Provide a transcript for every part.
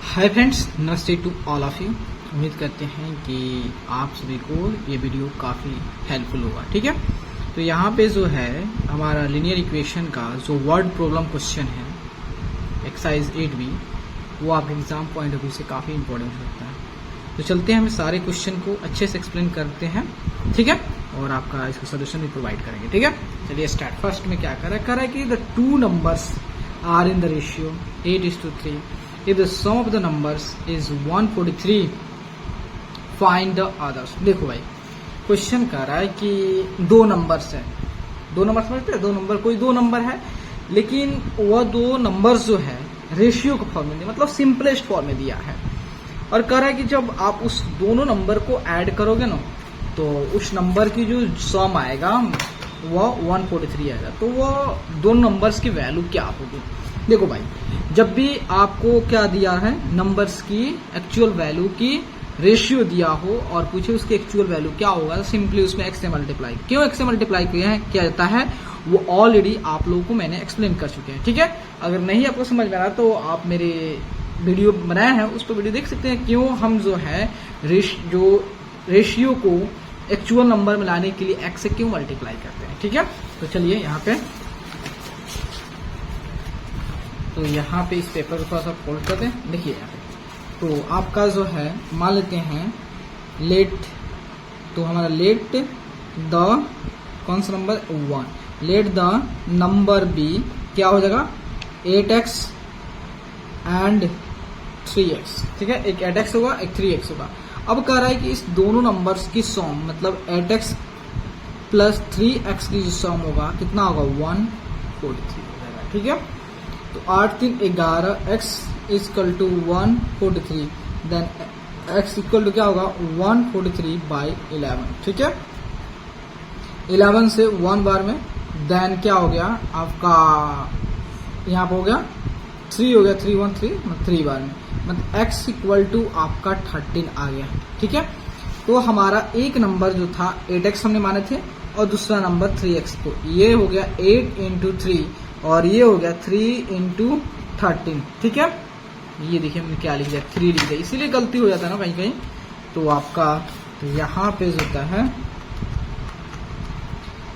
Hi friends, नमस्ते to all of you. उम्मीद करते हैं कि आप सभी को ये वीडियो काफ़ी हेल्पफुल होगा। ठीक है, तो यहाँ पे जो है हमारा लीनियर इक्वेशन का जो वर्ड प्रॉब्लम क्वेश्चन है एक्सरसाइज 8B, वो आपके एग्जाम पॉइंट ऑफ व्यू से काफ़ी इंपॉर्टेंट होता है। तो चलते हैं, हम सारे क्वेश्चन को अच्छे से एक्सप्लेन करते हैं। ठीक है, और आपका इसका सोल्यूशन भी प्रोवाइड करेंगे। ठीक है, चलिए स्टार्ट। फर्स्ट में क्या करा है कि the two numbers are in the ratio 8:3। If the sum of the numbers is 143, find the others। देखो भाई, क्वेश्चन कर रहा है कि दो नंबर्स है, दो नंबर समझते हैं, दो नंबर, कोई दो नंबर है, लेकिन वह दो नंबर्स जो है रेशियो के फॉर्म में, मतलब सिंपलेस्ट फॉर्म में दिया है। और कह रहा है कि जब आप उस दोनों नंबर को ऐड करोगे ना, तो उस नंबर की जो सम आएगा वह 143 आएगा। तो वह दोनों नंबर्स की वैल्यू क्या होगी? देखो भाई, जब भी आपको क्या दिया है, नंबर्स की एक्चुअल वैल्यू की रेशियो दिया हो और पूछे उसकी एक्चुअल वैल्यू क्या होगा, तो सिंपली उसमें एक्स से मल्टीप्लाई। क्यों एक्स से मल्टीप्लाई किया जाता है, वो ऑलरेडी आप लोगों को मैंने एक्सप्लेन कर चुके हैं। ठीक है, अगर नहीं आपको समझ में आ रहा तो आप मेरे वीडियो बनाए हैं उस पर वीडियो देख सकते हैं, क्यों हम जो है जो रेशियो को एक्चुअल नंबर में लाने के लिए एक्स से क्यों मल्टीप्लाई करते हैं। ठीक है, तो चलिए यहाँ पे इस पेपर को थोड़ा सा फोल्ड कर दें। देखिए यहाँ पे तो आपका जो है, मान लेते हैं लेट, तो हमारा लेट द कौन सा number 1, let the number be क्या हो जाएगा 8x एंड 3x। ठीक है, एक 8x होगा, एक 3x होगा। अब कह रहा है कि इस दोनों नंबर्स की सम, मतलब 8x प्लस 3x की जो सम होगा कितना होगा 143 हो जाएगा। ठीक है, तो 8 3 11, x equal to 143, then x equal to क्या होगा 143/11। ठीक है, 11 से 1 बार में, देन क्या हो गया आपका, यहाँ पर हो गया 3 हो गया, 313 मतलब 3 बार में, मतलब x इक्वल टू आपका 13 आ गया। ठीक है, तो हमारा एक नंबर जो था 8x हमने माने थे और दूसरा नंबर 3x, तो ये हो गया 8 × 3 और ये हो गया 3 × 13। ठीक है, ये देखिए हमने क्या लिख दिया, 3 लिख दिया, इसीलिए गलती हो जाता है ना कहीं कहीं। तो आपका यहाँ पे जो होता है,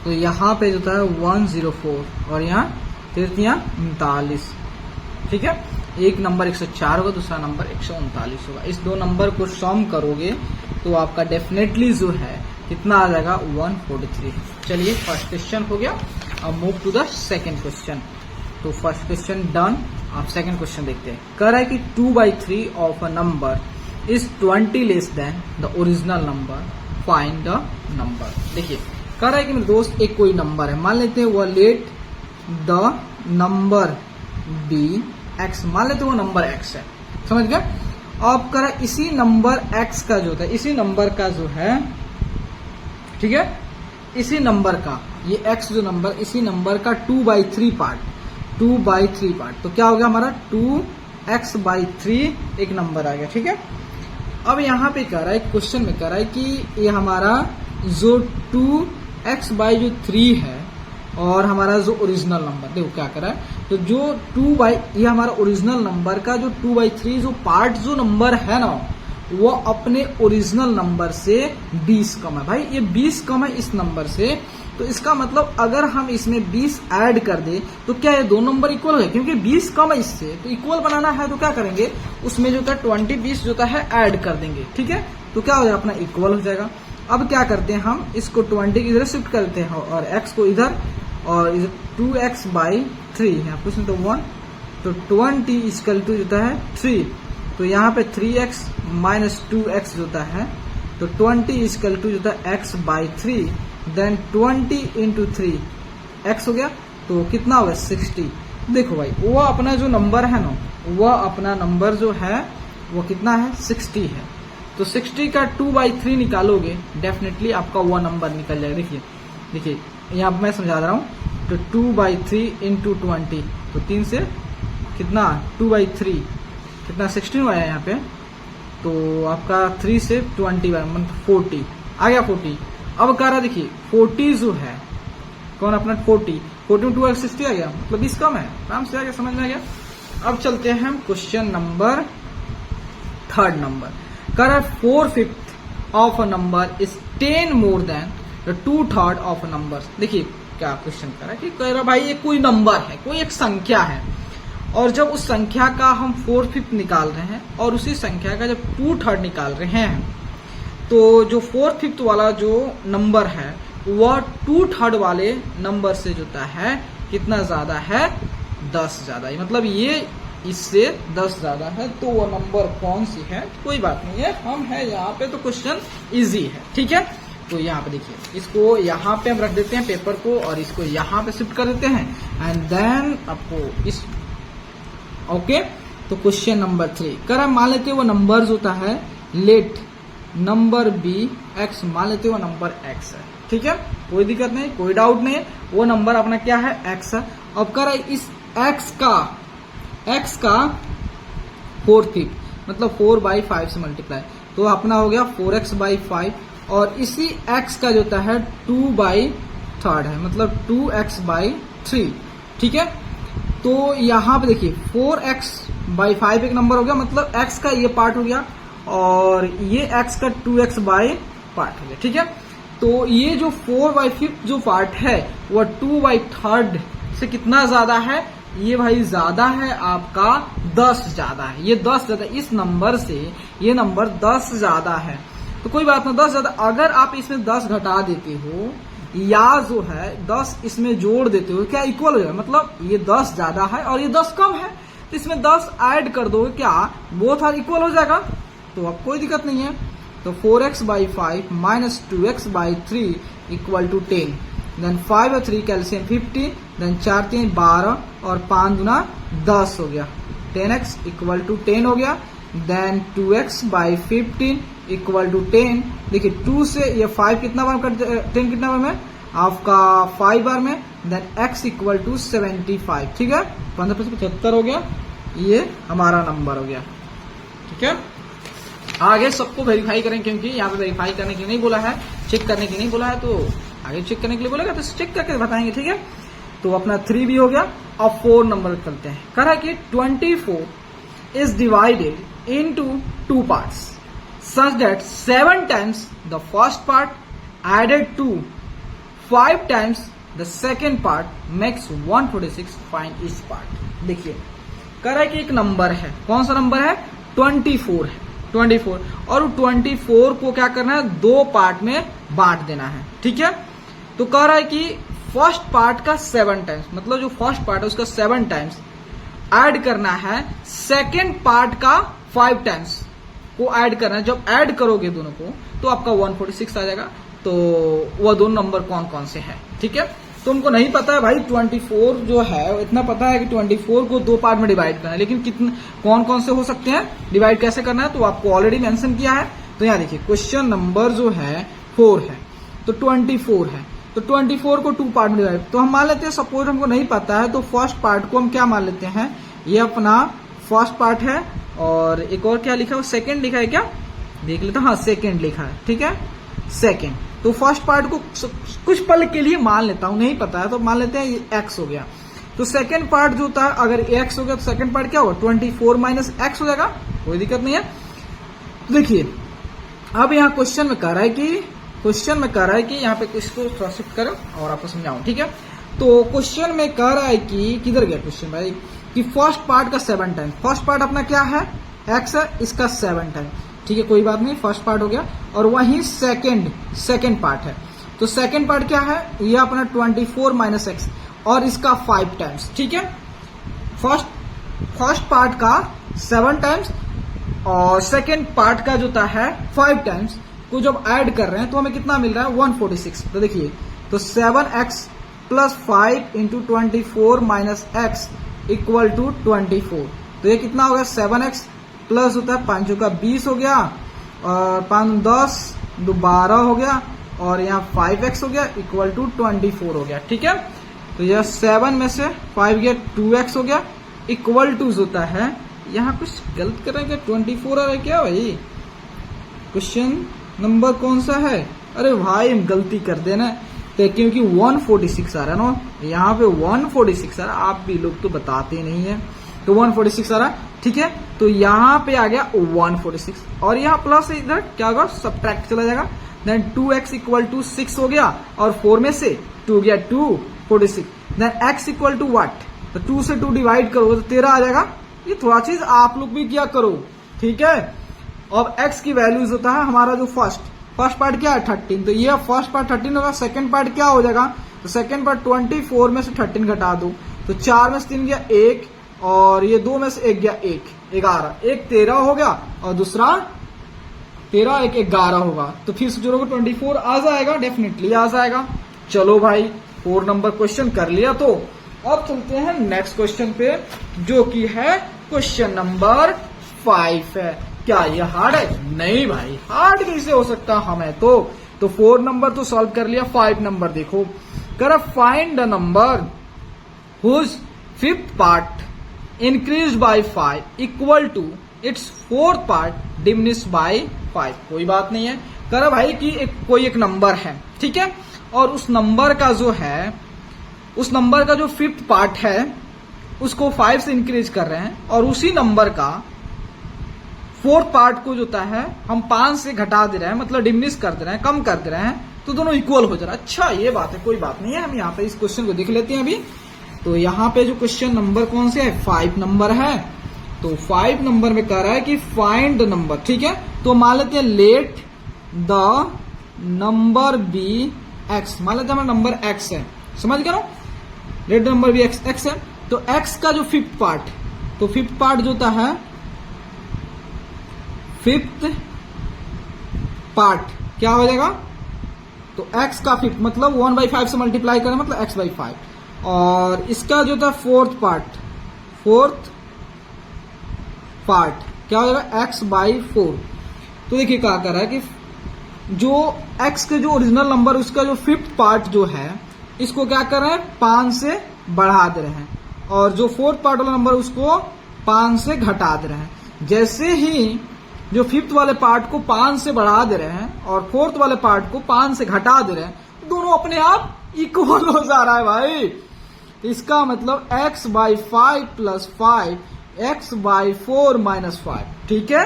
तो यहाँ पे जो होता है 104 और यहाँ 39। ठीक है, एक नंबर 104 होगा, दूसरा नंबर 139 होगा। इस दो नंबर को सम करोगे तो आपका डेफिनेटली जो है कितना आ जाएगा 143। चलिए फर्स्ट क्वेश्चन हो गया। अब move to the second question. तो फर्स्ट क्वेश्चन डन, आप सेकेंड क्वेश्चन देखते हैं। कह रहा है कि 2/3 of a number is 20 less than the original number, find the number. देखिए कह रहा है कि मेरे दोस्त एक कोई नंबर है, मान लेते हैं वो let the number be x, मान लेते हैं वो नंबर एक्स है, समझ गए। अब कह रहा है इसी नंबर एक्स का जो होता है, इसी नंबर का जो है, ठीक है, इसी नंबर का ये x जो नंबर, इसी नंबर का 2/3 पार्ट, 2/3 पार्ट, तो क्या हो गया हमारा 2x/3 एक नंबर आ गया। ठीक है, अब यहाँ पे कह रहा है, क्वेश्चन में कह रहा है कि ये हमारा जो 2x/3 है और हमारा जो ओरिजिनल नंबर, देखो क्या कर रहा है, तो जो ये हमारा ओरिजिनल नंबर का जो 2/3 जो पार्ट जो नंबर है ना, वो अपने ओरिजिनल नंबर से 20 कम है। भाई ये 20 कम है इस नंबर से, तो इसका मतलब अगर हम इसमें 20 ऐड कर दे तो क्या ये दो नंबर इक्वल है, क्योंकि 20 कम है इससे, तो इक्वल बनाना है तो क्या करेंगे, उसमें जो था 20 जो है ऐड कर देंगे। ठीक है, तो क्या हो जाएगा अपना इक्वल हो जाएगा। अब क्या करते हैं, हम इसको 20 इधर शिफ्ट करते हैं और x को इधर, और 2x/3 यहाँ कुछ नहीं तो 1, तो 20 इक्वल टू होता है 3, तो यहाँ पे 3x माइनस 2x होता है, तो 20 इक्वल टू होता है x/3, देन 20 × 3 x हो गया, तो कितना होगा 60। देखो भाई वो अपना जो नंबर है ना, वह अपना नंबर जो है वो कितना है 60 है, तो 60 का 2/3 निकालोगे डेफिनेटली आपका वह नंबर निकल जाएगा। देखिए यहाँ मैं समझा रहा हूँ, तो 2/3 × 20, तो 3 से कितना 2/3 कितना 16 हुआ है यहाँ पे, तो आपका 3 से 20 मतलब 40 आ गया 40। अब कह रहा देखिए 40 जो है कौन अपना 40 में 2 60 आ गया, मतलब 20 कम है, आराम से आ गया, समझ में आ गया। अब चलते हैं हम क्वेश्चन नंबर थर्ड नंबर। कह रहा है 4/5 of a number is 10 more than the 2/3 of a number. देखिए क्या क्वेश्चन कर रहा है कि कह रहा भाई ये कोई नंबर है, कोई एक संख्या है, और जब उस संख्या का हम 4/5 निकाल रहे हैं और उसी संख्या का जब 2/3 निकाल रहे हैं, तो जो 4/5 वाला जो नंबर है वह 2/3 वाले नंबर से जोता है कितना ज्यादा है, 10 ज्यादा है। मतलब ये इससे 10 ज्यादा है, तो वो नंबर कौन सी है, कोई बात नहीं है, हम है यहाँ पे, तो क्वेश्चन इजी है। ठीक है, तो यहाँ पे देखिए, इसको यहाँ पे हम रख देते हैं पेपर को, और इसको यहाँ पे शिफ्ट कर देते हैं, एंड देन आपको इस ओके। तो क्वेश्चन नंबर 3 कर मान लेते हैं वो नंबर होता है, लेट नंबर बी एक्स, मान लेते हैं वो नंबर एक्स है। ठीक है, कोई दिक्कत नहीं, कोई डाउट नहीं, वो नंबर अपना क्या है, एक्स है। अब कर इस एक्स का 4/5 मतलब 4/5 से मल्टीप्लाई, तो अपना हो गया 4x/5, और इसी x का जो होता है 2/3 है, मतलब 2x/3। ठीक है, तो यहाँ पे देखिए 4x/5 एक नंबर हो गया, मतलब x का ये पार्ट हो गया, और ये x का 2x/5 पार्ट हो गया। ठीक है, तो ये जो 4/5 जो पार्ट है वह 2/3 से कितना ज्यादा है, ये भाई ज्यादा है आपका 10 ज्यादा है, ये 10 ज्यादा, इस नंबर से ये नंबर 10 ज्यादा है। तो कोई बात नहीं, 10 ज्यादा, अगर आप इसमें 10 घटा देते हो या जो है 10 इसमें जोड़ देते हो, क्या इक्वल हो जाएगा, मतलब ये 10 ज्यादा है और ये 10 कम है, तो इसमें 10 ऐड कर दोगे, क्या बोथ आर इक्वल हो जाएगा, तो अब कोई दिक्कत नहीं है। तो 4x/5 minus 2x/3 equal to 10, then 5 और 3 कैल्सियम 50, देन 4 3 12 और 5 दूना 10 हो गया, 10x इक्वल टू 10 हो गया, देन 2x/15 इक्वल टू 10। देखिए 2 से ये 5 कितना बार कट, 10 कितना बार में आपका 5 बार में, देन x इक्वल टू 75। ठीक है, 15/75 हो गया, ये हमारा नंबर हो गया। ठीक है, आगे सबको वेरीफाई करें, क्योंकि यहाँ पे वेरीफाई करने के लिए नहीं बोला है, चेक करने के लिए नहीं बोला है, तो आगे चेक करने के लिए बोलेगा तो चेक करके बताएंगे। ठीक है, तो अपना 3 भी हो गया। अब 4 नंबर चलते हैं। कह रहा है कि 24 is divided into 2 parts such that 7 times the first part added to 5 times the second part makes 146, find इस पार्ट। देखिए कह रहा है कि एक नंबर है, कौन सा नंबर है, 24 है, 24, और 24 को क्या करना है, 2 पार्ट में बांट देना है। ठीक है, तो कह रहा है कि फर्स्ट पार्ट का 7 टाइम्स, मतलब जो फर्स्ट पार्ट है उसका 7 टाइम्स ऐड करना है, सेकेंड पार्ट का 5 टाइम्स को ऐड करना है। जब ऐड करोगे दोनों को तो आपका 146 आ जाएगा। तो वह दोनों नंबर कौन कौन से हैं। ठीक है, तो उनको नहीं पता है भाई 24 जो है, इतना पता है कि 24 को 2 पार्ट में डिवाइड करना है, लेकिन कितने कौन कौन से हो सकते हैं, डिवाइड कैसे करना है, तो आपको ऑलरेडी मेंशन किया है। तो यहाँ देखिए क्वेश्चन नंबर जो है 4 है, तो 24 है, तो 24 को 2 पार्ट में डिवाइड, तो हम मान लेते हैं, सपोज हमको नहीं पता है तो फर्स्ट पार्ट को हम क्या मान लेते हैं, ये अपना फर्स्ट पार्ट है, और एक और क्या लिखा है, सेकेंड लिखा है क्या, देख लेते हैं, हाँ सेकेंड लिखा है। ठीक है, सेकेंड, तो फर्स्ट पार्ट को कुछ पल के लिए मान लेता हूं, नहीं पता है तो मान लेते हैं ये x हो गया। तो सेकंड पार्ट जो होता है, अगर x हो गया तो सेकंड पार्ट क्या होगा, 24 माइनस x हो जाएगा, कोई दिक्कत नहीं है। देखिए अब यहाँ क्वेश्चन में कह रहा है कि यहाँ पे इसको थोड़ा शिफ्ट करो और आपको समझाऊं। ठीक है, तो क्वेश्चन में कह रहा है कि किधर गया क्वेश्चन भाई, कि फर्स्ट पार्ट का 7 टाइम, फर्स्ट पार्ट अपना क्या है, x है, इसका 7 टाइम। ठीक है, कोई बात नहीं, फर्स्ट पार्ट हो गया, और वहीं सेकंड पार्ट है, तो सेकंड पार्ट क्या है, ये अपना 24 माइनस एक्स, और इसका 5 टाइम्स। ठीक है, फर्स्ट पार्ट का 7 टाइम्स और सेकंड पार्ट का जो होता है 5 टाइम्स को जब ऐड कर रहे हैं तो हमें कितना मिल रहा है, 146। तो देखिए, तो 7x plus 5 into 24 minus x equal to 24, तो ये कितना हो गया, 7x प्लस होता है 5 का 20 हो गया, और 5 10 12 हो गया, और यहाँ 5x हो गया इक्वल टू 24 हो गया। ठीक है, तो यह 7 में से 5 गया 2x हो गया इक्वल टू होता है, यहाँ कुछ गलत कर रहे हैं क्या, 24 आ रहा है क्या भाई, क्वेश्चन नंबर कौन सा है, अरे भाई हम गलती कर देना, तो क्योंकि 146 आ रहा है ना, यहाँ पे 146 आ रहा है, आप भी लोग तो बताते नहीं है, तो 146 आ रहा है। ठीक है, तो तो यहाँ पे आ गया 146 और यहाँ प्लस इधर क्या होगा, सब्ट्रैक्ट चला जाएगा। देन 2x इक्वल टू 6 हो गया और 4 में से 2 गया 246। Then x equal to what, तो 2 से 2 डिवाइड करोगे तो 13 आ जाएगा। ये थोड़ा चीज आप लोग भी क्या करो, ठीक है। अब x की वैल्यूज होता है हमारा जो फर्स्ट पार्ट क्या है 13, तो ये फर्स्ट पार्ट 13 होगा। सेकंड पार्ट क्या हो जाएगा, तो सेकंड पार्ट 24 में से 13 घटा दो तो 4 में से 3 गया 1 और ये 2 में से 1 गया 1, 11, एक 13 हो गया और दूसरा 13, एक 11 होगा। तो फिर से जोड़ोगे 24 आ जाएगा, डेफिनेटली आ जाएगा। चलो भाई 4 नंबर क्वेश्चन कर लिया। तो अब चलते हैं नेक्स्ट क्वेश्चन पे, जो कि है क्वेश्चन नंबर 5 है। क्या ये हार्ड है? नहीं भाई, हार्ड कैसे हो सकता हमें तो 4 नंबर तो सॉल्व कर लिया। 5 नंबर देखो, कर find the number whose fifth part increase by 5 equal to its fourth part diminish by 5। कोई बात नहीं है, कर भाई कि कोई एक नंबर है, ठीक है, और उस नंबर का जो है, उस नंबर का जो फिफ्थ पार्ट है उसको 5 से इंक्रीज कर रहे हैं और उसी नंबर का फोर्थ पार्ट को जो होता है हम 5 से घटा दे रहे हैं, मतलब डिमिनिश कर दे रहे हैं, कम कर दे रहे हैं, तो दोनों इक्वल हो जा रहा है। अच्छा ये बात है, कोई बात नहीं है, हम यहाँ पे इस क्वेश्चन को देख लेते हैं अभी। तो यहाँ पे जो क्वेश्चन नंबर कौन से है, 5 नंबर है। तो 5 नंबर में कह रहा है कि फाइंड द नंबर, ठीक है। तो मान लेते हैं let the number be x, मान लेते हैं हमारा नंबर एक्स है, समझ गए ना, let the number be x है। तो एक्स का जो फिफ्थ पार्ट, तो फिफ्थ पार्ट जो होता है, फिफ्थ पार्ट क्या हो जाएगा, तो x का फिफ्थ मतलब 1/5 से मल्टीप्लाई करें मतलब x/5, और इसका जो था फोर्थ पार्ट क्या हो जाएगा x/4। तो देखिए क्या कर रहा है कि जो x के जो ओरिजिनल नंबर उसका जो फिफ्थ पार्ट जो है इसको क्या कर रहे हैं 5 से बढ़ा दे रहे हैं, और जो फोर्थ पार्ट वाला नंबर उसको 5 से घटा दे रहे हैं। जैसे ही जो फिफ्थ वाले पार्ट को 5 से बढ़ा दे रहे हैं और फोर्थ वाले पार्ट को 5 से घटा दे रहे हैं, दोनों अपने आप इक्वल हो जा रहा है भाई। तो इसका मतलब x/5 प्लस 5 x/4 माइनस 5, ठीक है।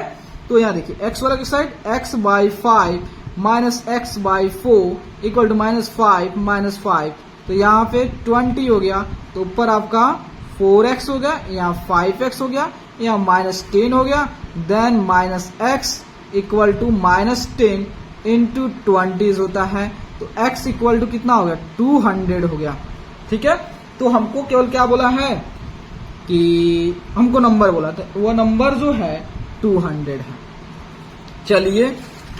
तो यहाँ देखिए x वाला की side x/5 minus x/4 equal to -5 minus 5, तो यहाँ पे 20 हो गया, तो ऊपर आपका 4x हो गया, यहाँ 5x हो गया, यहाँ -10 हो गया, then -x equal to -10 into 20 होता है। तो x इक्वल टू कितना हो गया 200 हो गया, ठीक है। तो हमको केवल क्या बोला है कि हमको नंबर बोला था, वो नंबर जो है 200 है। चलिए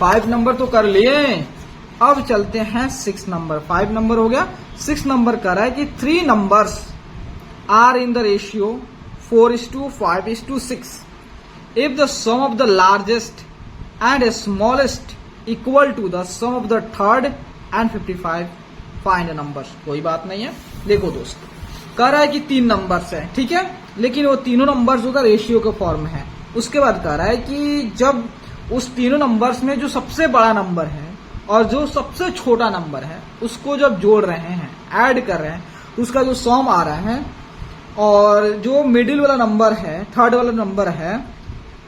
5 नंबर तो कर लिए, अब चलते हैं 6 नंबर। 5 नंबर हो गया, 6 नंबर कर रहा है कि 3 numbers are in the ratio 4:5:6 if the sum of the largest and smallest equal to the sum of the third and 55, find the numbers। कोई बात नहीं है, देखो दोस्त कह रहा है कि 3 नंबर्स है, ठीक है, लेकिन वो तीनों नंबर्स जो का रेशियो का फॉर्म है। उसके बाद कह रहा है कि जब उस तीनों नंबर्स में जो सबसे बड़ा नंबर है और जो सबसे छोटा नंबर है उसको जब जोड़ रहे हैं, ऐड कर रहे हैं, उसका जो सम आ रहा है, और जो मिडिल वाला नंबर है, थर्ड वाला नंबर है,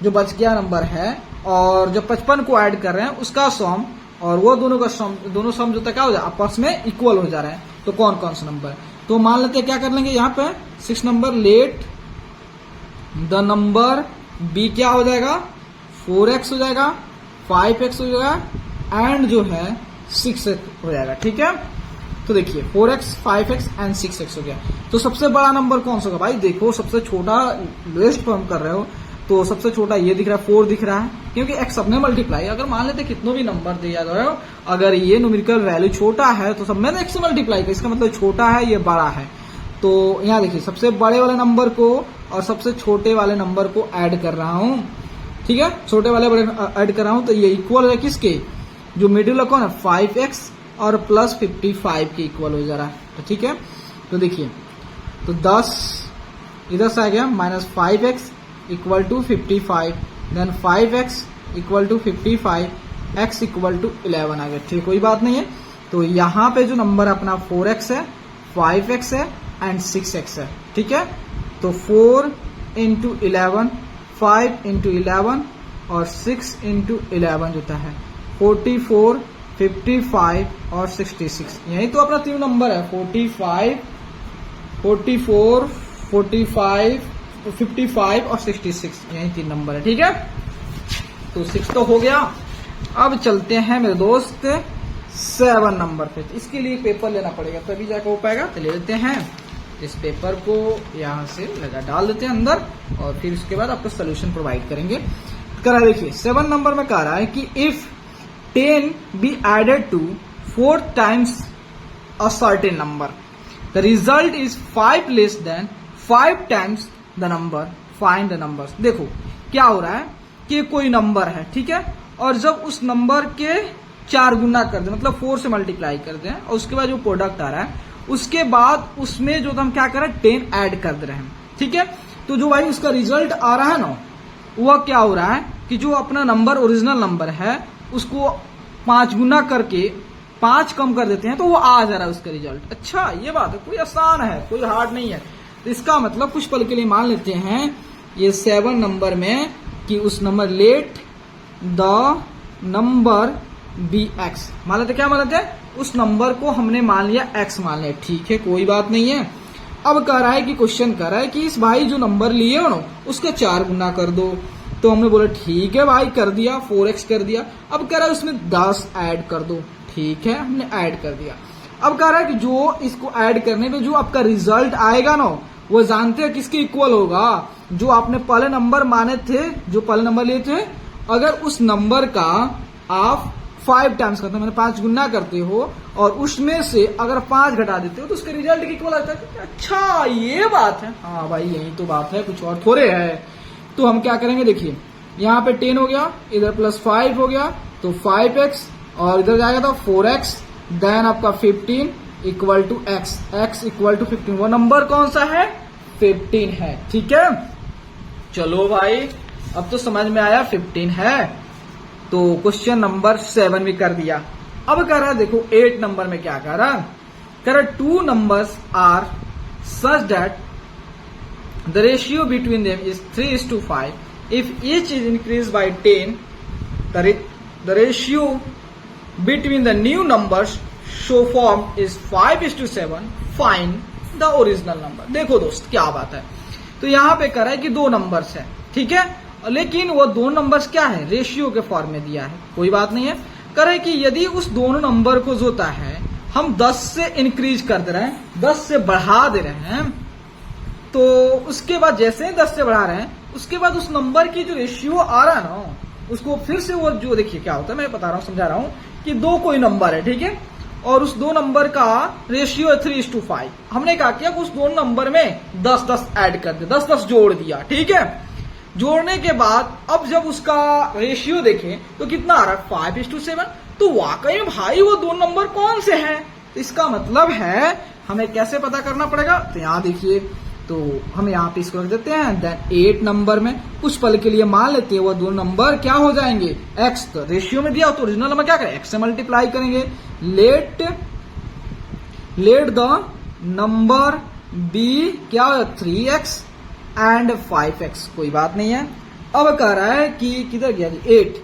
जो बच गया नंबर है, और जो 55 को ऐड कर रहे हैं उसका सम, और वो दोनों का सम, दोनों सम जो क्या हो जाए आपस में इक्वल हो जा रहे हैं। तो कौन कौन सा नंबर, तो मान लेते हैं क्या कर लेंगे यहाँ पे 6 number, let the number be क्या हो जाएगा 4x हो जाएगा, 5x हो जाएगा, एंड जो है 6x हो जाएगा, ठीक है। तो देखिए 4x 5x एंड 6x हो गया। तो सबसे बड़ा नंबर कौन सा होगा भाई, देखो सबसे छोटा लोएस्ट फॉर्म कर रहे हो तो सबसे छोटा ये दिख रहा है 4 दिख रहा है, क्योंकि x सबने मल्टीप्लाई, अगर मान लेते कितनों भी नंबर दिया जाए अगर ये न्यूमेरिकल वैल्यू छोटा है तो सब में x से मल्टीप्लाई कर, इसका मतलब छोटा है ये बड़ा है। तो यहाँ देखिए सबसे बड़े वाले नंबर को और सबसे छोटे वाले नंबर को ऐड कर रहा हूँ, ठीक है, छोटे वाले बड़े ऐड कर रहा हूँ, तो ये इक्वल है किसके, जो मिडिल कौन है 5x और प्लस 55 के इक्वल हो जा रहा है, तो ठीक है। तो देखिए तो 10 इधर से आ गया, -5x equal to 55, then 5x equal to 55, x equal to 11 आ गया, ठीक, कोई बात नहीं है। तो यहाँ पे जो नंबर अपना 4x है, 5x है एंड 6x है, ठीक है। तो 4 इंटू 11 5 इंटू 11 और 6 इंटू 11 होता है 44, 55 और 66। यही तो अपना तीन नंबर है 45, 44, 45, 55 और 66, यही तीन नंबर है। ठीक है, तो 6 तो हो गया। अब चलते हैं मेरे दोस्त 7 नंबर पे। तो इसके लिए पेपर लेना पड़ेगा तभी जाकर हो पाएगा। तो ले लेते हैं इस पेपर को, यहाँ से लगा डाल देते हैं अंदर और फिर उसके बाद आपको सोल्यूशन प्रोवाइड करेंगे। करा देखिए 7 नंबर में कह रहा है कि if 10 be added to 4 times a certain number, the result is 5 less than 5 times the number, find the numbers। देखो क्या हो रहा है कि कोई नंबर है, ठीक है, और जब उस नंबर के 4 गुना कर दे, मतलब 4 से मल्टीप्लाई कर दें और उसके बाद जो प्रोडक्ट आ रहा है उसके बाद उसमें जो हम क्या कर रहे हैं 10 ऐड कर दे रहे हैं। ठीक है, तो जो भाई उसका रिजल्ट आ रहा है ना, वह क्या हो रहा है कि जो अपना नंबर ओरिजिनल नंबर है उसको 5 गुना करके 5 कम कर देते हैं तो वो आ जा रहा है उसका रिजल्ट। अच्छा ये बात है, कोई आसान है, कोई हार्ड नहीं है। तो इसका मतलब कुछ पल के लिए मान लेते हैं ये 7 नंबर में कि उस number let the number be x, मान लेते क्या मान लेते हैं, उस नंबर को हमने मान लिया एक्स मान लिया। ठीक है, कोई बात नहीं है। अब कह रहा है कि क्वेश्चन कह रहा है कि इस भाई जो नंबर लिए हो ना उसका 4 गुना कर दो। तो हमने बोला ठीक है भाई, कर दिया, 4x कर दिया। अब कह रहा है उसमें 10 ऐड कर दो। ठीक है, हमने ऐड कर दिया। अब कह रहा है कि जो इसको ऐड करने पे जो आपका रिजल्ट आएगा ना वो जानते हैं किसके इक्वल होगा, जो आपने पहले नंबर माने थे, जो पहले नंबर लिए थे, अगर उस नंबर का आप 5 टाइम्स करते हो, मैंने 5 गुना करते हो और उसमें से अगर 5 घटा देते हो तो उसके रिजल्ट के इक्वल आता है। अच्छा ये बात है, हाँ भाई यही तो बात है, कुछ और थोड़े है। तो हम क्या करेंगे, देखिए यहाँ पे 10 हो गया, इधर +5 हो गया तो 5x और इधर जाएगा तो 4x, देन आपका 15 equal to x, x equal to 15। वो नंबर कौन सा है, 15 है। ठीक है, चलो भाई अब तो समझ में आया 15 है। तो क्वेश्चन नंबर 7 भी कर दिया। अब कह रहा है देखो 8 नंबर में क्या कह रहा है, 2 numbers are such that the ratio between them is 3:5. If each is increased by 10, the ratio between the new numbers so formed is 5:7. Find the original number। देखो दोस्त क्या बात है, तो यहाँ पे कह रहा है कि 2 नंबर्स है, ठीक है, लेकिन वो 2 नंबर्स क्या है, रेशियो के फॉर्म में दिया है, कोई बात नहीं है। कह रहे कि यदि उस दोनों नंबर को जो होता है हम 10 से इंक्रीज कर दे रहे हैं, 10 से बढ़ा दे रहे हैं, तो उसके बाद जैसे ही 10 से बढ़ा रहे हैं उसके बाद उस नंबर की जो रेशियो आ रहा है ना उसको फिर से वो जो देखिए क्या होता है, मैं बता रहा हूँ, समझा रहा हूँ कि 2 कोई नंबर है, ठीक है, और उस 2 नंबर का रेशियो है 3:5। हमने क्या किया, उस 2 नंबर में 10-10 ऐड कर दिया, 10-10 जोड़ दिया। ठीक है, जोड़ने के बाद अब जब उसका रेशियो देखें तो कितना आ रहा है, 5:7। तो वाकई में भाई वो 2 नंबर कौन से हैं, तो इसका मतलब है हमें कैसे पता करना पड़ेगा। तो यहाँ देखिए, तो हम यहाँ पे इसको रख देते हैं। देन 8 नंबर में कुछ पल के लिए मान लेते हैं वो 2 नंबर क्या हो जाएंगे, x, तो रेशियो में दिया तो ओरिजिनल नंबर क्या करें, x से मल्टीप्लाई करेंगे। लेट द नंबर बी क्या हो, 3x एंड 5x, कोई बात नहीं है। अब कह रहा है कि किधर गया जी, 8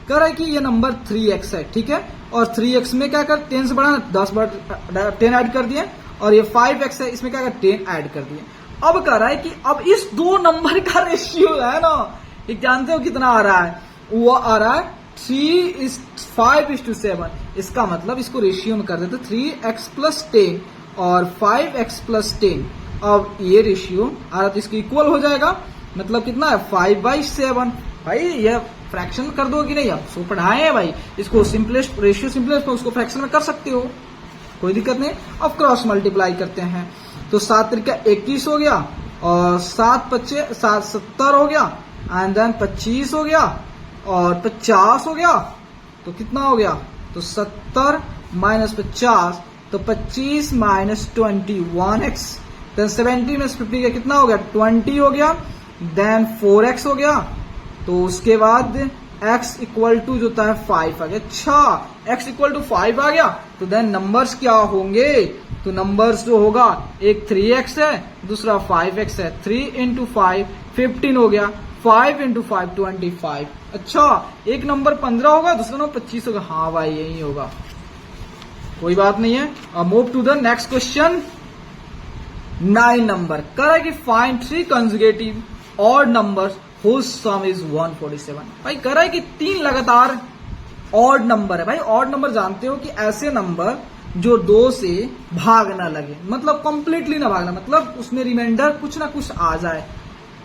कह रहा है कि ये नंबर 3x है, ठीक है, और 3x में क्या कर 10 से बढ़ा 10 ऐड कर दिए, और ये 5x है इसमें क्या कर 10 ऐड कर दिए। अब कह रहा है कि अब इस 2 नंबर का रेशियो है ना, ये जानते हो कितना आ रहा है, वो आ रहा है 5:7। इसका मतलब इसको रेशियो में कर देते 3x + 10 और 5x + 10। अब ये रेशियो आ रहा तो इसको इक्वल हो जाएगा, मतलब कितना है 5/7। भाई ये फ्रैक्शन कर दो कि नहीं, आप सो पढ़ाए हैं भाई, इसको सिंपलेस्ट रेशियो सिंपलेस्ट उसको फ्रैक्शन में कर सकते हो, कोई दिक्कत नहीं। अब क्रॉस मल्टीप्लाई करते हैं तो 7×3 = 21 हो गया और 7×5 = 70 हो गया, एंड देन 25 हो गया और 50 हो गया, तो कितना हो गया, तो 70 - 50 तो 25 - 21x, देन 70 में 50 का कितना हो गया, 20 हो गया, देन 4x हो गया, तो उसके बाद x इक्वल टू जो होता है 5 आ गया। अच्छा x इक्वल टू 5 आ गया, तो देन नंबर्स क्या होंगे, तो नंबर्स जो होगा एक 3x है, दूसरा 5x है, 3 × 5 15 हो गया, 5 इंटू 5 25। अच्छा, एक नंबर 15 होगा, दूसरा नंबर 25 होगा। हाँ भाई, यही होगा, कोई बात नहीं है। अब move to the next question. 9 number कह रहा है कि find 3 conjugative odd numbers whose sum is 147। भाई कह रहा है कि 3 लगातार ऑड नंबर है। भाई ऑड नंबर जानते हो कि ऐसे नंबर जो 2 से भाग ना लगे, मतलब कंप्लीटली ना भागना, मतलब उसमें रिमाइंडर कुछ ना कुछ आ जाए।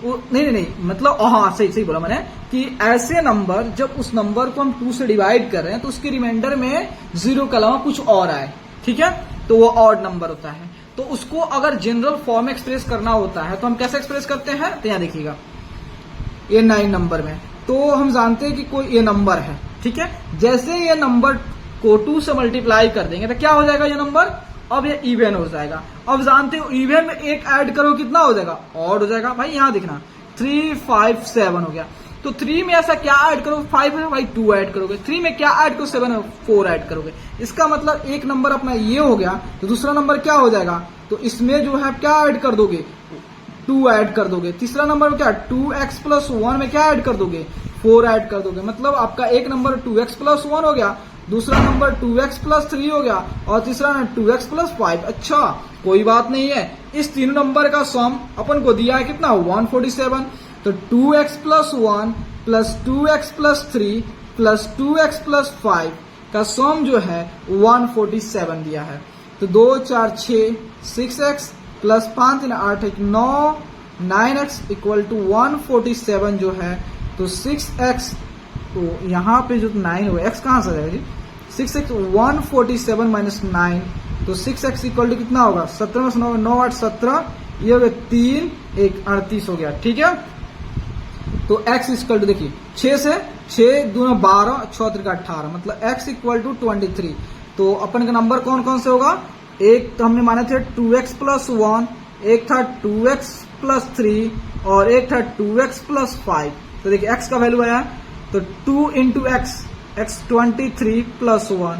नहीं, मतलब हाँ, सही बोला मैंने कि ऐसे नंबर जब उस नंबर को हम 2 से डिवाइड कर रहे हैं तो उसके रिमाइंडर में 0 के अलावा कुछ और आए, ठीक है, तो वो ऑड नंबर होता है। तो उसको अगर जनरल फॉर्म में एक्सप्रेस करना होता है तो हम कैसे एक्सप्रेस करते हैं, तो यहाँ देखिएगा ये 9 नंबर में तो हम जानते हैं कि कोई ये नंबर है, ठीक है। जैसे ये नंबर को 2 से मल्टीप्लाई कर देंगे तो क्या हो जाएगा, ये नंबर अब ये इवन हो जाएगा। अब जानते हो इवन में एक ऐड करो कितना हो जाएगा, ऑड हो जाएगा। भाई यहाँ देखना 3 5 7 हो गया, तो 3 में ऐसा क्या ऐड करो, 5 है भाई 2 ऐड करोगे, 3 में क्या ऐड करो, 7 है 4 ऐड करोगे। इसका मतलब एक नंबर अपना ये हो गया, तो दूसरा नंबर क्या हो जाएगा, तो इसमें जो है क्या ऐड कर दोगे, 2 ऐड कर दोगे। तीसरा नंबर क्या, 2x प्लस 1 में क्या ऐड कर दोगे, 4 ऐड कर दोगे। मतलब आपका एक नंबर 2x प्लस 1 हो गया, दूसरा नंबर 2x प्लस 3 हो गया, और तीसरा 2x प्लस 5। अच्छा, कोई बात नहीं है, इस तीनों नंबर का सम अपन को दिया है कितना, 147। तो 2x plus 1 plus 2x plus 3 plus 2x plus 5 का सम जो है 147 दिया है। तो 2 4 6 6x plus 5 3 8 1 9 9x equal to 147 जो है। तो 6x, तो यहाँ पे जो 9 हो, x कहाँ से जाएगा जी, 6x 147 माइनस 9, तो 6x इक्वल टू कितना होगा, 17 में 9 9 8 17, ये हो गया 3 1 38 हो गया, ठीक है। तो x इक्वल टू देखिए 6 से 6 2 12 6 3 18, मतलब x इक्वल टू 23। तो अपन का नंबर कौन कौन से होगा, एक तो हमने माने थे 2x प्लस 1, एक था 2x प्लस 3 और एक था 2x प्लस 5। तो देखिए x का वैल्यू आया तो 2 इंटू एक्स, एक्स 23 प्लस 1,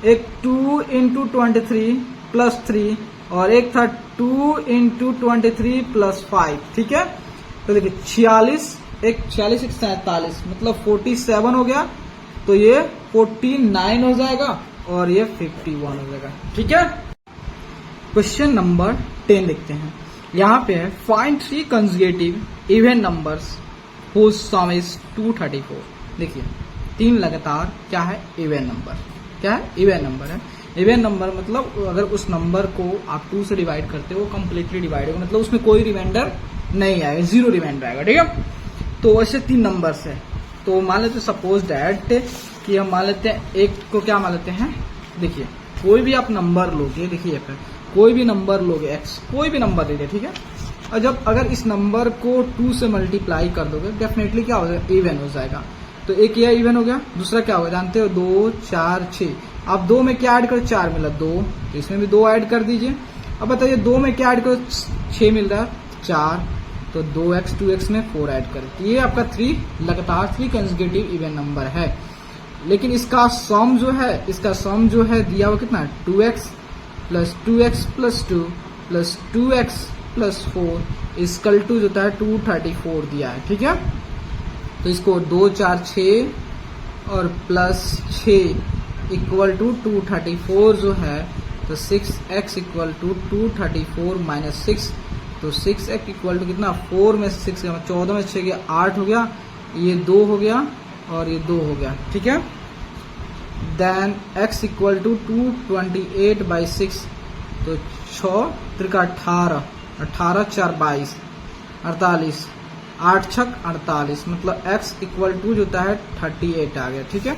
एक 2 इंटू 23 प्लस 3 और एक था 2 इंटू 23 प्लस 5, ठीक है। तो देखिए 46 एक 47, मतलब 47 हो गया, तो ये 49 हो जाएगा और ये 51 हो जाएगा, ठीक है। क्वेश्चन नंबर 10 देखते हैं। यहाँ पे है find 3 conjugative even numbers whose sum is 234। देखिए 3 लगातार क्या है, इवन नंबर, क्या है, इवन नंबर है। इवन नंबर मतलब अगर उस नंबर को आप 2 से डिवाइड करते हो कम्प्लीटली डिवाइड होगा, मतलब उसमें कोई रिमाइंडर नहीं आएगा, 0 रिमाइंडर आएगा, ठीक है। तो ऐसे 3 नंबर्स है। तो मान लेते सपोज दैट कि हम मान लेते हैं एक को क्या मान लेते हैं, देखिए कोई भी आप नंबर लोगे, देखिए कोई भी नंबर लोगे, x कोई भी नंबर दे दे, ठीक है। और जब अगर इस नंबर को 2 से मल्टीप्लाई कर दोगे डेफिनेटली क्या हो जाएगा, इवन हो जाएगा। तो एक यह इवन हो गया, दूसरा क्या होगा जानते हो, 2 4 6। आप 2 में क्या ऐड करो, 4 मिला 2, तो इसमें भी 2 ऐड कर दीजिए। अब बताइए 2 में क्या ऐड करो, 6 मिल रहा है 4, तो 2x 2x में 4 ऐड करें। ये आपका 3 लगातार 3 कंजुगेटिव इवन नंबर है। लेकिन इसका सम जो है, इसका सम जो है दिया हुआ कितना है, 2x plus 2x plus 2 plus 2x plus 4 equal to जो है 234 दिया है, ठीक है। तो इसको 2 4 6 और प्लस 6 इक्वल टू 234 जो है, तो 6x इक्वल टू 234 माइनस 6, तो 6x इक्वल टू कितना, 4 में 6 गया, 14 में 6 गया 8 हो गया, ये 2 हो गया और ये 2 हो गया, ठीक है। Then x equal to 228 by 6, तो 6 त्रिका 18, 18 4 22 48, 8 6 48, मतलब x इक्वल टू जो है 38 आ गया, ठीक है।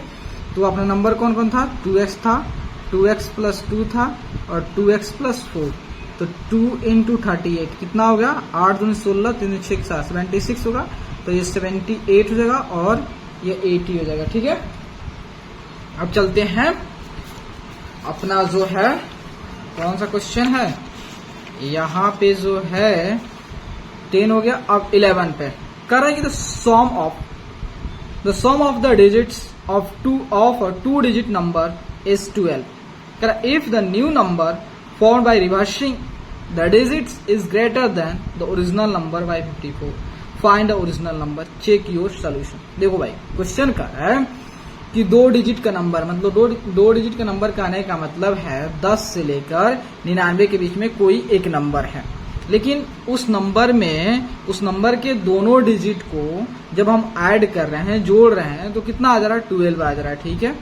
तो अपना नंबर कौन कौन था, 2x था, 2x प्लस 2 था और 2x प्लस 4। तो 2 इंटू 38 कितना हो गया, 8 दूनी 16 3 6 76 होगा, तो ये 78 हो जाएगा और ये 80 हो जाएगा, ठीक है। अब चलते हैं अपना जो है कौन सा क्वेश्चन है, यहाँ पे जो है 10 हो गया। अब 11 पे कर रहे हैं कि the sum of the digits of two digit number is 12। कर if the new number formed by reversing the digits is greater than the original number by 54। Find the original number, check your solution. देखो भाई question का है कि 2 digit का number, मतलब दो digit का नंबर का आने का मतलब है 10 से लेकर 99 के बीच में कोई एक नंबर है, लेकिन उस नंबर के दोनों डिजिट को जब हम ऐड कर रहे हैं, जोड़ रहे हैं, तो कितना आ जा रहा है, 12 आ जा रहा है। ठीक है,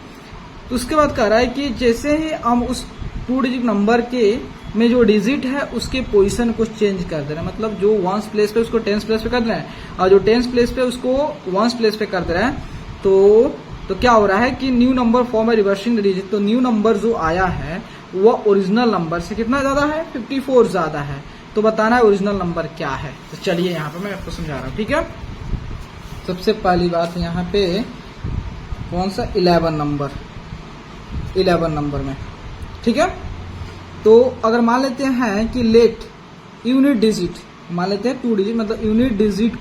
तो उसके बाद कह रहा है कि जैसे ही हम उस 2 डिजिट नंबर के में जो डिजिट है उसके पोजीशन को चेंज कर दे रहे हैं, मतलब जो 1s प्लेस पे उसको 10s प्लेस पे कर दे रहे हैं और जो 10s प्लेस पे उसको 1s प्लेस पे कर दे रहे हैं, तो क्या हो रहा है कि न्यू नंबर फॉर्म है रिवर्सिंग द डिजिट। तो न्यू नंबर जो आया है वह ओरिजिनल नंबर से कितना ज्यादा है, 54 ज्यादा है। तो बताना है ओरिजिनल नंबर क्या है। तो चलिए यहाँ पे मैं आपको समझा रहा हूँ। ठीक है, सबसे पहली बात यहाँ पे कौन सा 11 नंबर में। ठीक है, तो अगर मान लेते हैं कि लेट यूनिट डिजिट, मान लेते हैं 2 डिजिट, मतलब यूनिट डिजिट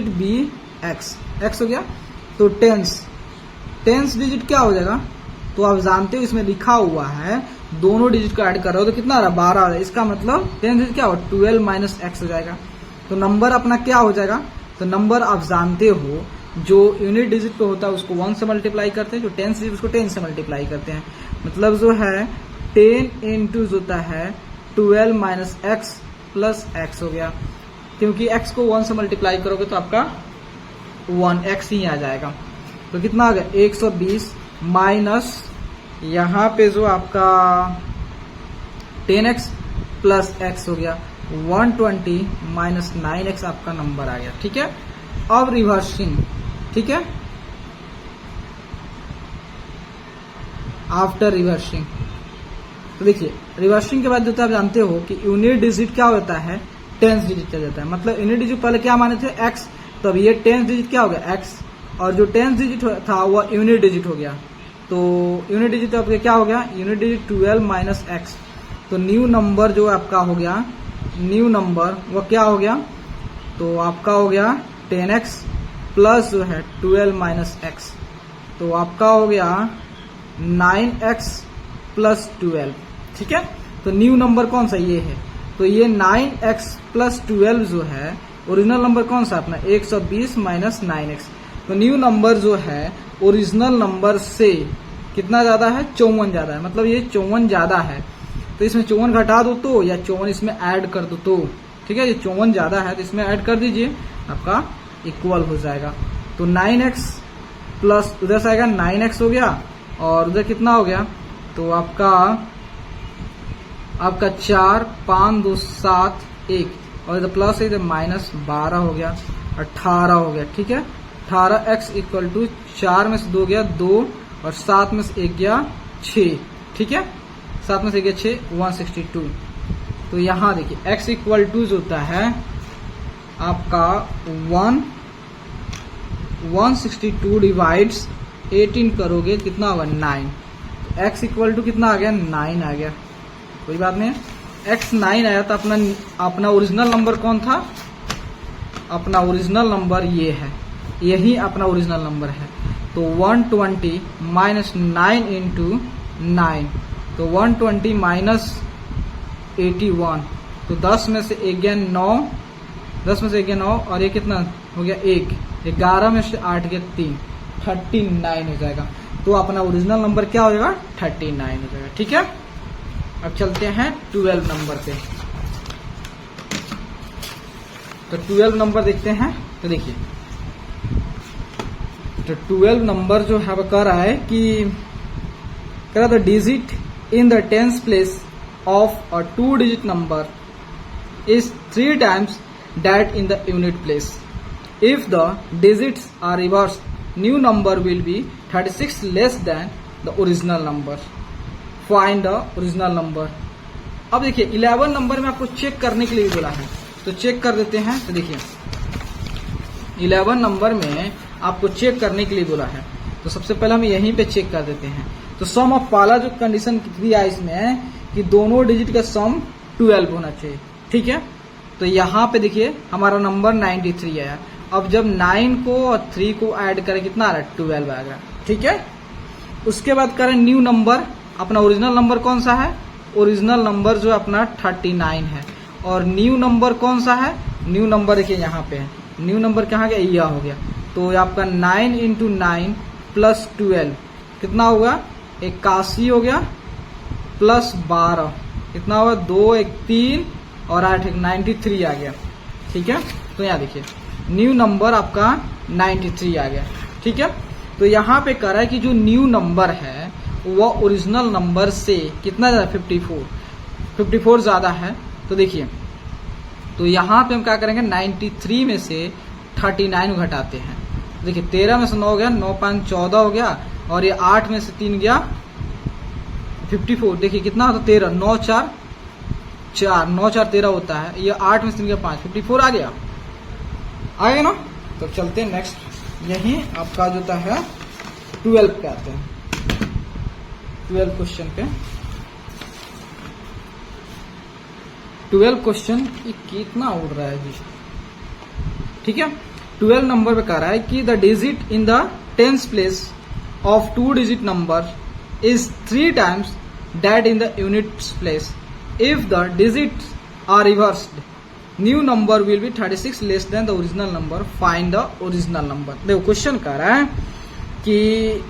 बी एक्स हो गया, तो टेंस डिजिट क्या हो जाएगा, तो आप जानते हो इसमें लिखा हुआ है दोनों डिजिट को ऐड कर रहे हो तो कितना आ रहा है, 12 आ रहा है। इसका मतलब टेंस डिजिट क्या होगा, 12 माइनस एक्स हो जाएगा। तो नंबर अपना क्या हो जाएगा, तो नंबर आप जानते हो जो यूनिट डिजिट पे होता है उसको 1 से मल्टीप्लाई करते हैं, जो टेंस डिजिट उसको 10 से मल्टीप्लाई करते हैं। मतलब जो है 10 इंटू होता है 12 माइनस एक्स प्लस एक्स हो गया, क्योंकि x को 1 से मल्टीप्लाई करोगे तो आपका 1x ही आ जाएगा। तो कितना आ गया 120 माइनस यहाँ पे जो आपका 10x प्लस x हो गया 120 माइनस 9x आपका नंबर आ गया। ठीक है, अब रिवर्सिंग, ठीक है, आफ्टर रिवर्सिंग, तो देखिए रिवर्सिंग के बाद जो आप जानते हो कि यूनिट डिजिट क्या होता है, टेंस डिजिट चल जाता है। मतलब यूनिट डिजिट पहले क्या माने थे x, तो अब ये टेंस डिजिट क्या हो गया x, और जो टेंस डिजिट था वह यूनिट डिजिट हो गया। तो यूनिट डिजिट आपका क्या हो गया, यूनिट डिजिट 12 माइनस एक्स। तो न्यू नंबर जो आपका हो गया, न्यू नंबर वह क्या हो गया, तो आपका हो गया 10x प्लस जो है 12 माइनस एक्स, तो आपका हो गया 9x प्लस 12। ठीक है, तो न्यू नंबर कौन सा ये है, तो ये 9x प्लस 12 जो है ओरिजिनल नंबर कौन सा अपना 120 माइनस 9x। तो न्यू नंबर जो है ओरिजिनल नंबर से कितना ज्यादा है, 54 ज्यादा है। मतलब ये 54 ज्यादा है, तो इसमें 54 घटा दो तो, या 54 इसमें ऐड कर दो तो। ठीक है, ये 54 ज्यादा है तो इसमें ऐड कर दीजिए, आपका इक्वल हो जाएगा। तो 9x प्लस उधर से आएगा 9x हो गया, और उधर कितना हो गया, तो आपका 4 5 2 7 1, और इधर प्लस है, इधर माइनस 12 हो गया, 18 हो गया। ठीक है, 18x इक्वल टू 4 में से 2 गया 2, और 7 में से 1 गया 6। ठीक है, 7 में से 1 गया 6, 162। तो यहाँ देखिए x इक्वल टू जो होता है आपका 162 डिवाइड्स 18 करोगे कितना होगा 9। तो x इक्वल टू कितना आ गया, 9 आ गया। कोई बात नहीं, x 9 आया तो अपना ओरिजिनल नंबर कौन था, अपना ओरिजिनल नंबर ये है, यही अपना ओरिजिनल नंबर है। तो 120 माइनस 9 इंटू 9, तो 120 माइनस 81, तो 10 में से 1 गया 9, 10 में से 1 गया 9, और ये कितना हो गया 1, 11 में से 8 गया 3, 39 हो जाएगा। तो अपना ओरिजिनल नंबर क्या हो जाएगा, 39 हो जाएगा। ठीक है, अब चलते हैं 12 नंबर पे। तो 12 नंबर देखते हैं। तो देखिए, तो 12 नंबर जो है वो कह रहा है कि the digit in the tens place of a 2 digit number is 3 times that in the unit place. If the digits are reversed, new number will be 36 less than the original number. Find the original number. अब देखिए 11 number में आपको check करने के लिए भी बोला है, तो चेक कर देते हैं। तो देखिए 11 नंबर में आपको चेक करने के लिए बोला है, तो सबसे पहले हम यहीं पे चेक कर देते हैं। तो सम ऑफ पहला जो कंडीशन दिया है इसमें कि दोनों डिजिट का सम 12 होना चाहिए। ठीक है, तो यहाँ पे देखिए हमारा नंबर 93 आया। अब जब 9 को और 3 को ऐड करें कितना आ रहा है, 12 आ गया। ठीक है, उसके बाद करें न्यू नंबर, अपना ओरिजिनल नंबर कौन सा है, ओरिजिनल नंबर जो अपना 39 है। और न्यू नंबर कौन सा है, न्यू नंबर देखिए यहाँ पे है, न्यू नंबर कहाँ गया, यह हो गया। तो आपका 9 इंटू 9 प्लस 12 कितना होगा, 81 हो गया, प्लस 12 कितना होगा, 2 1 3 और 8 1 93 आ गया। ठीक है, तो यहाँ देखिए न्यू नंबर आपका 93 आ गया। ठीक है, तो यहाँ पे कह रहा है कि जो न्यू नंबर है वह ओरिजिनल नंबर से कितना ज्यादा, 54 ज्यादा है। तो देखिए, तो यहाँ पे हम क्या करेंगे, 93 में से 39 घटाते हैं। देखिए 13 में से 9 गया, 9 5 14 हो गया, और ये 8 में से 3 गया 54। देखिए कितना होता, 13, 9 4 4, 9 4 13 होता है, ये 8 में से 3 गया 5, 54 आ गया ना। तो चलते हैं नेक्स्ट, यही आपका जो है 12 पे आते हैं, 12 क्वेश्चन पे। 12 क्वेश्चन कितना उड़ रहा है जी। ठीक है, 12 नंबर पे कह रहा है कि the digit in the tens place of 2 digit number is 3 times that in the units place if the digits are reversed, new number will be 36 less than the original number, find the original number. देखो question कह रहा है कि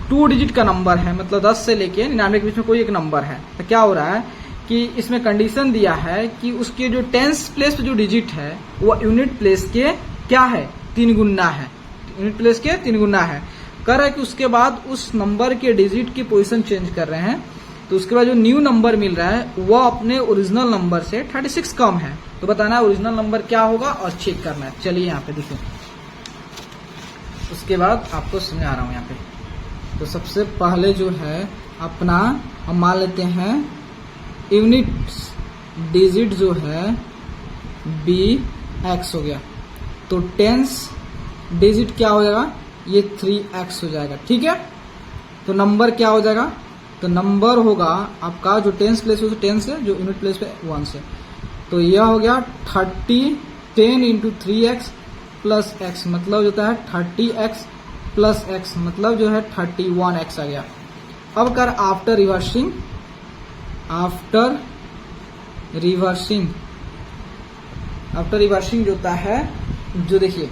2 digit का number है, मतलब 10 से लेके 99 के बीच में कोई एक नंबर है। तो क्या हो रहा है कि इसमें कंडीशन दिया है कि उसके जो टेंस प्लेस पे जो डिजिट है वो यूनिट प्लेस के क्या है, 3 गुना है, यूनिट प्लेस के 3 गुना है। कह रहा है कि उसके बाद उस नंबर के डिजिट की पोजीशन चेंज कर रहे हैं, तो उसके बाद जो न्यू नंबर मिल रहा है वह अपने ओरिजिनल नंबर से 36 कम है। तो बताना है ओरिजिनल नंबर क्या होगा और चेक करना है। चलिए यहाँ पे देखिए, उसके बाद आपको समझा रहा हूँ यहाँ पे। तो सबसे पहले जो है अपना हम मान लेते हैं यूनिट डिजिट जो है BX हो गया, तो टेंस डिजिट क्या हो जाएगा, ये 3X हो जाएगा। ठीक है, तो नंबर क्या हो जाएगा, तो नंबर होगा आपका जो टेंस प्लेस है, टेंस है, जो यूनिट प्लेस पे 1 से, तो यह हो गया 10 इंटू 3X प्लस X, मतलब जो है 30X प्लस X, मतलब जो है 31X आ गया। अब कर आफ्टर रिवर्सिंग जो होता है, जो देखिए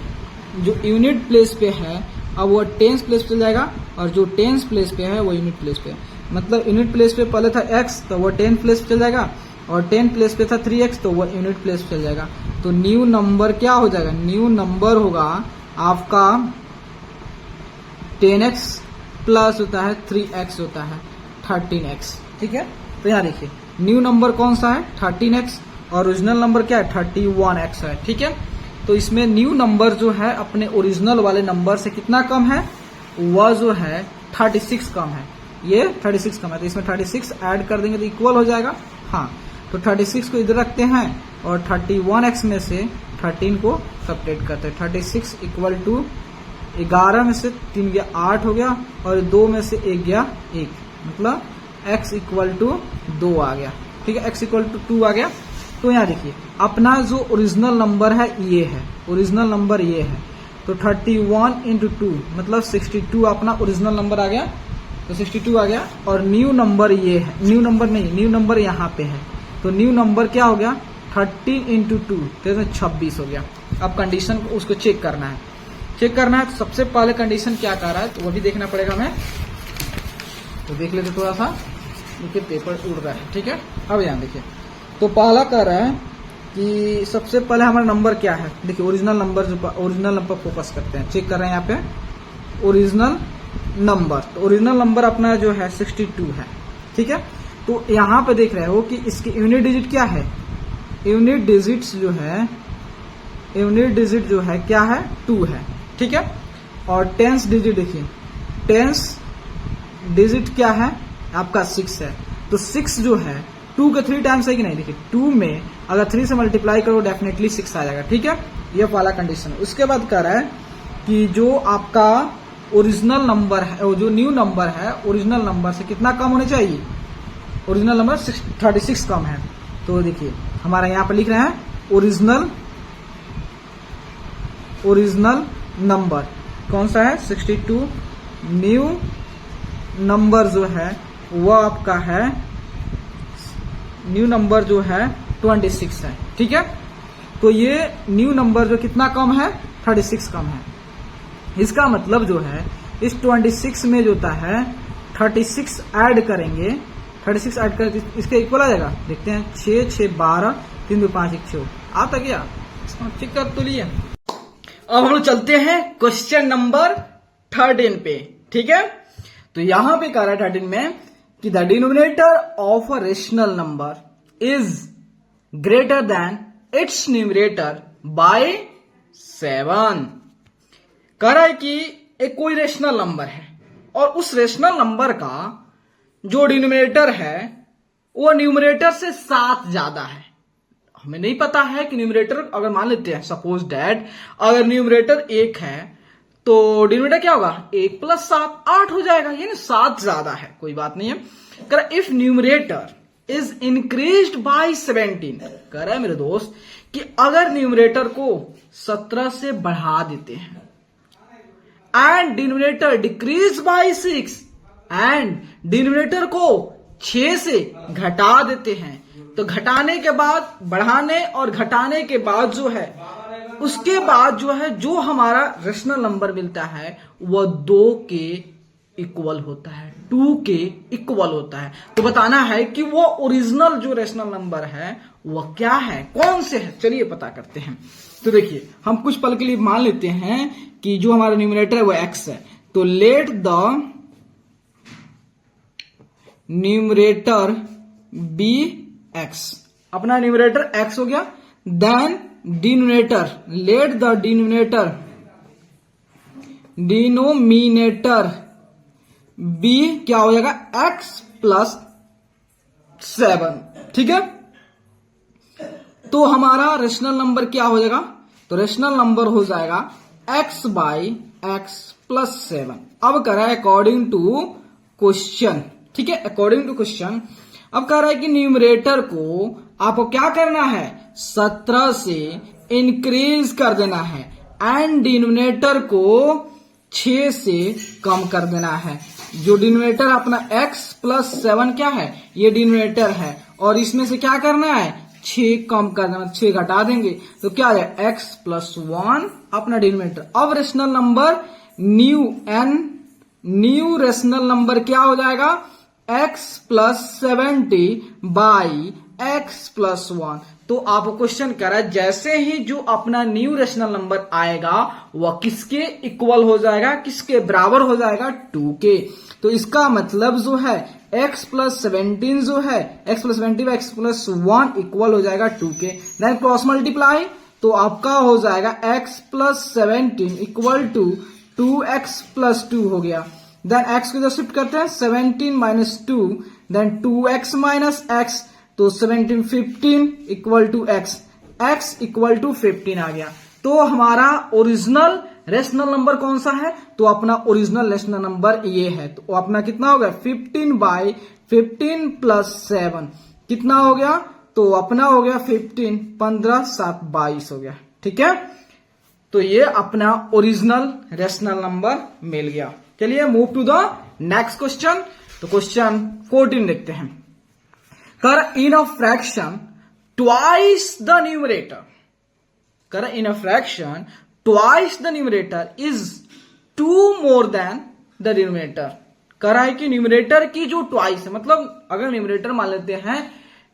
जो यूनिट प्लेस पे है अब वो टेंस प्लेस पे चल जाएगा, और जो टेंस प्लेस पे है वो यूनिट प्लेस पे, मतलब यूनिट प्लेस पे पहले था X तो वो 10 प्लेस पे चल जाएगा, और 10 प्लेस पे था 3X तो वो यूनिट प्लेस पे चल जाएगा। तो न्यू नंबर क्या हो जाएगा, न्यू नंबर होगा आपका 10X प्लस होता है 3X होता है 13X। ठीक है, तो यहाँ देखिए न्यू नंबर कौन सा है, 13X, और ओरिजिनल नंबर क्या है, 31X है। ठीक है, तो इसमें न्यू नंबर जो है अपने ओरिजिनल वाले नंबर से कितना कम है, वह जो है 36 कम है, ये 36 कम है। तो इसमें 36 ऐड कर देंगे तो इक्वल हो जाएगा। हाँ, तो 36 को इधर रखते हैं और 31X में से 13 को सब्ट्रैक्ट करते हैं। 36 इक्वल टू 11 में से 3 गया 8 हो गया, और 2 में से 1 गया 1, मतलब X इक्वल टू 2 आ गया। ठीक है, X इक्वल टू 2 आ गया। तो यहाँ देखिए अपना जो ओरिजिनल नंबर है ये है, ओरिजिनल नंबर ये है, तो 31 इंटू 2 मतलब 62 अपना ओरिजिनल नंबर आ गया, तो 62 आ गया। और न्यू नंबर ये है, न्यू नंबर नहीं, न्यू नंबर यहाँ पे है, तो न्यू नंबर क्या हो गया, 13 इंटू 2 तो 26 हो गया। अब कंडीशन को उसको चेक करना है, तो सबसे पहले कंडीशन क्या कर रहा है तो वो भी देखना पड़ेगा हमें, तो देख लेते थोड़ा सा, देखिए पेपर उड़ रहा है। ठीक है, अब यहाँ देखिए, तो पहला कह रहा है कि सबसे पहले हमारा नंबर क्या है, देखिए ओरिजिनल नंबर, जो ओरिजिनल नंबर फोकस करते हैं, चेक कर रहे हैं यहाँ पे ओरिजिनल नंबर। तो ओरिजिनल नंबर अपना जो है 62 है। ठीक है, तो यहाँ पे देख रहे हो कि इसकी यूनिट डिजिट क्या है, यूनिट डिजिट जो है क्या है, 2 है। ठीक है, और टेंस डिजिट देखिए, टेंस डिजिट क्या है आपका 6 है, तो 6 जो है 2 के 3 टाइम्स है कि नहीं, देखिए 2 में अगर 3 से मल्टीप्लाई करो डेफिनेटली 6 आ जाएगा। ठीक है, ये वाला कंडीशन है। उसके बाद कह रहा है कि जो आपका ओरिजिनल नंबर है, जो न्यू नंबर है ओरिजिनल नंबर से कितना कम होने चाहिए, ओरिजिनल नंबर 36 कम है। तो देखिए हमारा यहाँ पर लिख रहे हैं ओरिजिनल नंबर कौन सा है, 62, न्यू नंबर जो है वो आपका है, न्यू नंबर जो है 26 है। ठीक है। तो ये न्यू नंबर जो कितना कम है, 36 कम है। इसका मतलब जो है इस 26 में जो होता है 36 ऐड करेंगे, 36 ऐड कर इसके इक्वल आ जाएगा। देखते हैं 6 6 12 3 2 5 1 6 आता क्या, चेक कर तो लिए। अब हम लोग चलते हैं क्वेश्चन नंबर 13 पे, ठीक है। तो यहां पे कह रहा है 13 में कि the denominator of a rational number is greater then it's numerator bye 7। कह रहा है कि एक कोई रेशनल नंबर है और उस रेशनल नंबर का जो डिनोमिनेटर है वो न्यूमरेटर से 7 ज्यादा है। हमें नहीं पता है कि न्यूमरेटर, अगर मान लेते हैं सपोज डैट अगर न्यूमरेटर 1 है तो डिनोमिनेटर क्या होगा 1 + 7 8 हो जाएगा, यानी 7 ज्यादा है, कोई बात नहीं है। कह रहा if numerator is increased by 17, कह रहा है मेरे दोस्त कि अगर न्यूमरेटर को 17 से बढ़ा देते हैं and denominator decrease by 6 and denominator को 6 से घटा देते हैं, तो घटाने के बाद बढ़ाने और घटाने के बाद जो है उसके बाद जो है जो हमारा रेशनल नंबर मिलता है वह 2 के इक्वल होता है, 2 के इक्वल होता है। तो बताना है कि वो ओरिजिनल जो रेशनल नंबर है वह क्या है, कौन से है, चलिए पता करते हैं। तो देखिए हम कुछ पल के लिए मान लेते हैं कि जो हमारा न्यूमरेटर है वो x है, तो let the numerator be x, अपना न्यूमरेटर x हो गया। Then denominator, let the denominator be क्या हो जाएगा x + 7, ठीक है। तो हमारा रेशनल नंबर क्या हो जाएगा, तो रेशनल नंबर हो जाएगा x बाई x + 7। अब कह रहा है अकॉर्डिंग टू क्वेश्चन, ठीक है, अकॉर्डिंग टू क्वेश्चन। अब कह रहा है कि न्यूमरेटर को आपको क्या करना है 17 से इंक्रीज कर देना है एंड डिनोमिनेटर को 6 से कम कर देना है। जो डिनोमिनेटर अपना x + 7 क्या है, ये डिनोमिनेटर है और इसमें से क्या करना है 6 कम कर देना, 6 घटा देंगे तो क्या है x + 1 अपना डिनोमिनेटर। अब rational number new rational number क्या हो जाएगा x + 70 बाई x + 1। तो आपको क्वेश्चन कर रहा है जैसे ही जो अपना न्यू रेशनल नंबर आएगा वह किसके इक्वल हो जाएगा, किसके बराबर हो जाएगा 2 के। तो इसका मतलब जो है x + 17 जो है x + 70 बाई x + 1 इक्वल हो जाएगा 2 के। देन क्रॉस मल्टीप्लाई तो आपका हो जाएगा x + 17 इक्वल टू 2x + 2 हो गया। देन x को जब शिफ्ट करते हैं 17 - 2 देन 2x - x, तो 17 15 equal to x, x equal to 15 आ गया। तो हमारा ओरिजिनल रेशनल नंबर कौन सा है, तो अपना ओरिजिनल रेशनल नंबर ये है। तो अपना कितना हो गया 15 बाई 15 + 7 कितना हो गया, तो अपना हो गया 15 15 7 22 हो गया, ठीक है। तो ये अपना ओरिजिनल रेशनल नंबर मिल गया। चलिए move to the next question. तो क्वेश्चन 14 देखते हैं। कर in a fraction twice the numerator, कर in a fraction twice the numerator is 2 more than the denominator. कह रहा है कि न्यूमरेटर की जो ट्वाइस है, मतलब अगर न्यूमरेटर मान लेते हैं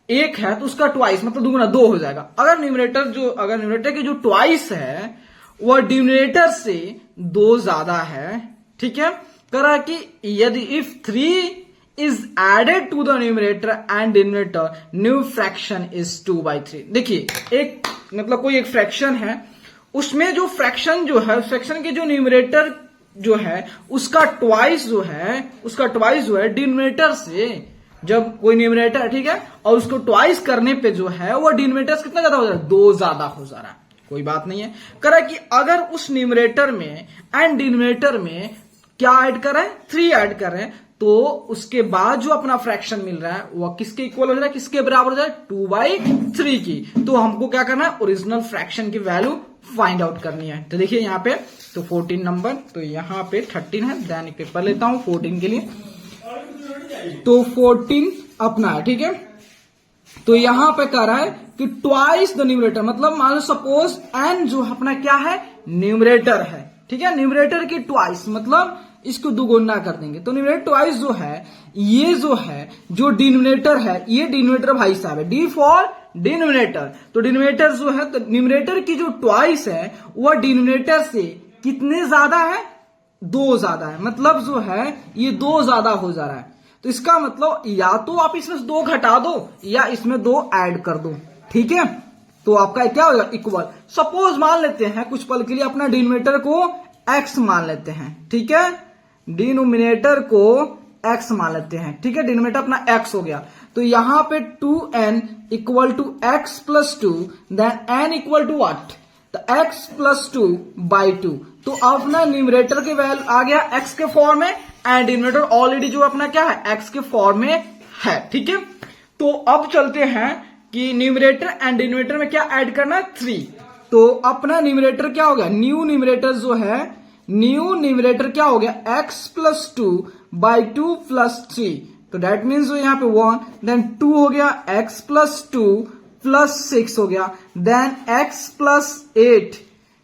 1 है तो उसका ट्वाइस मतलब दुगुना 2 हो जाएगा। अगर न्यूमरेटर की जो ट्वाइस है वह डिनोमिनेटर से 2 ज्यादा है, ठीक है। कह रहा है कि यदि if 3 is added to the numerator and denominator new fraction is 2/3। देखिए एक मतलब कोई एक फ्रैक्शन है, उसमें जो फ्रैक्शन जो है फ्रैक्शन के जो न्यूमरेटर जो है उसका ट्वाइस जो है डिनोमिनेटर से, जब कोई न्यूमरेटर ठीक है और उसको ट्वाइस करने पे जो है वो डिनोमिनेटर से कितना ज्यादा हो जा रहा है 2 ज्यादा हो जा रहा है, कोई बात नहीं है। कह रहा है कि अगर उस न्यूमरेटर में एंड डिनोमिनेटर में क्या ऐड कर रहे हैं 3 ऐड कर रहे हैं, तो उसके बाद जो अपना फ्रैक्शन मिल रहा है वह किसके इक्वल हो जाए, किसके बराबर हो जाए 2/3 की। तो हमको क्या करना है ओरिजिनल फ्रैक्शन की वैल्यू फाइंड आउट करनी है। तो देखिए यहाँ पे तो 14 नंबर, तो यहाँ पे 13 है, देन एक पेपर लेता हूं 14 के लिए। तो 14 अपना है, ठीक है। तो यहां पे कह रहा है कि ट्वाइस द न्यूमरेटर, मतलब मान लो सपोज n जो अपना क्या है, न्यूमरेटर है, ठीक है, न्यूमरेटर की ट्वाइस मतलब इसको दुगुना कर देंगे, तो न्यूमरेटर ट्वाइस जो है, ये जो है जो डिनोमिनेटर है, ये डिनोमिनेटर भाई साहब है, डी फॉर डिनोमिनेटर, तो डिनोमिनेटर जो है, तो न्यूमरेटर की जो ट्वाइस है वह डिनोमिनेटर से कितने ज्यादा है, 2 ज्यादा है, मतलब जो है ये 2 ज्यादा हो जा रहा है, तो इसका मतलब या तो आप इसमें 2 घटा दो या इसमें 2 ऐड कर दो, ठीक है, तो आपका क्या होगा, इक्वल। सपोज मान लेते हैं कुछ पल के लिए अपना डिनोमिनेटर को x मान लेते हैं, ठीक है, डिनोमिनेटर को x मान लेते हैं, ठीक है, डिनोमिनेटर अपना x हो गया, तो यहां पे 2n equal to x plus 2, then n equal to what, तो x प्लस 2 बाई 2, तो अपना न्यूमरेटर के वैल्यू आ गया x के फॉर्म में एंड डिनोमिनेटर ऑलरेडी जो अपना क्या है, x के फॉर्म में है, ठीक है। तो अब चलते हैं कि न्यूमरेटर एंड डिनोमिनेटर में क्या ऐड करना है, 3, तो अपना न्यूमरेटर क्या हो गया, न्यू न्यूमरेटर जो है, न्यू न्यूमरेटर क्या हो गया, x प्लस 2 बाई 2 प्लस 3, तो दैट मीन्स जो यहाँ पे 1, देन 2 हो गया, x प्लस 2 प्लस 6 हो गया, देन x प्लस 8,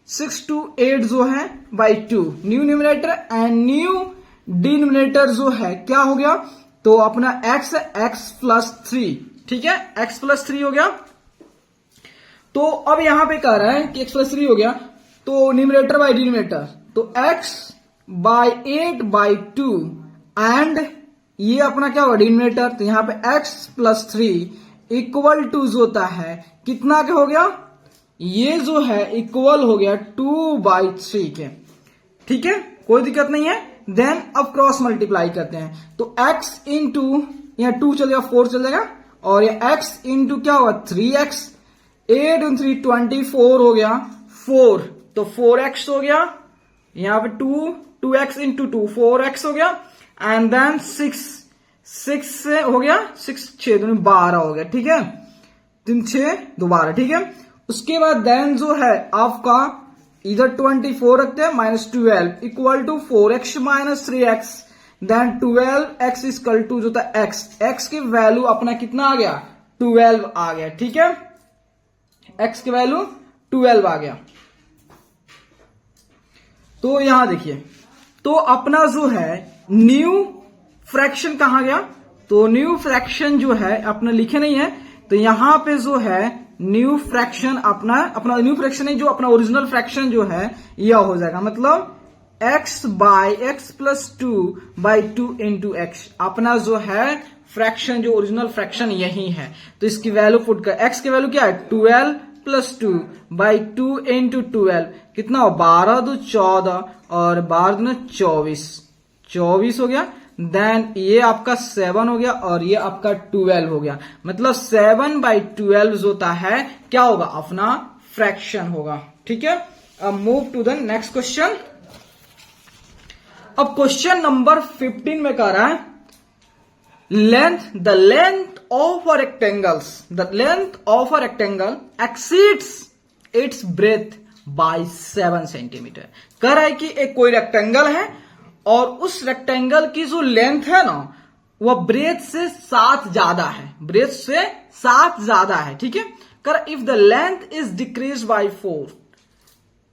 6 to 8 जो है by 2, new numerator and new denominator जो है क्या हो गया, तो अपना x है x प्लस 3, ठीक है, x प्लस 3 हो गया। तो अब यहां पे कह रहा है कि x प्लस 3 हो गया, तो न्यूमरेटर बाई डिनोमिनेटर, तो x बाई 8 बाई 2 एंड ये अपना क्या होगा, डिनोमिनेटर, तो यहां पे x प्लस 3 इक्वल टू जो होता है कितना के हो गया, ये जो है इक्वल हो गया 2 बाई 3 के, ठीक है, कोई दिक्कत नहीं है। देन अब क्रॉस मल्टीप्लाई करते हैं, तो x इंटू यहाँ 2 चलेगा, 4 चलेगा, और ये x इंटू क्या होगा 3x, 8 और 3 24 हो गया 4, तो 4x हो गया, यहाँ पे 2x इंटू 2 4x हो गया, एंड देन 6 से हो गया 6 6 12 हो गया, ठीक है, 3 6 12, ठीक है। उसके बाद देन जो है आपका इधर 24 रखते हैं minus 12 equal to 4x minus 3x, then 12x equal to जो था x की वैल्यू अपना कितना आ गया, 12 आ गया, ठीक है, x की वैल्यू 12 आ गया। तो यहां देखिए, तो अपना जो है न्यू फ्रैक्शन कहां गया, तो न्यू फ्रैक्शन जो है अपना लिखे नहीं है, तो यहां पे जो है न्यू फ्रैक्शन अपना न्यू फ्रैक्शन नहीं, जो अपना ओरिजिनल फ्रैक्शन जो है यह हो जाएगा, मतलब x by x plus 2 by 2 into x, अपना जो है फ्रैक्शन जो ओरिजिनल फ्रैक्शन यही है, तो इसकी वैल्यू पुट कर, x की वैल्यू क्या है 12 प्लस 2 बाई 2 इंटू 12 कितना हो 12 2 14 और 12 2 24 हो गया, देन ये आपका 7 हो गया और ये आपका 12 हो गया, मतलब 7 बाई 12 जो होता है क्या होगा, अपना फ्रैक्शन होगा, ठीक है। अब move to the next question. अब क्वेश्चन नंबर 15 में कह रहा है the length of a rectangle exceeds its breadth by 7 centimetre. कह रहा है कि एक कोई रेक्टेंगल है और उस रेक्टेंगल की जो लेंथ है ना वह ब्रेथ से 7 ज्यादा है, ठीक है। कर if the length is decrease by 4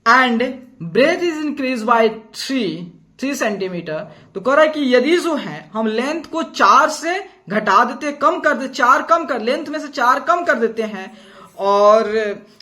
and breadth is increase by 3 centimetre, तो कह रहा है कि यदि जो है हम लेंथ को 4 से घटा देते, कम कर दे, 4 कम कर, लेंथ में से 4 कम कर देते हैं और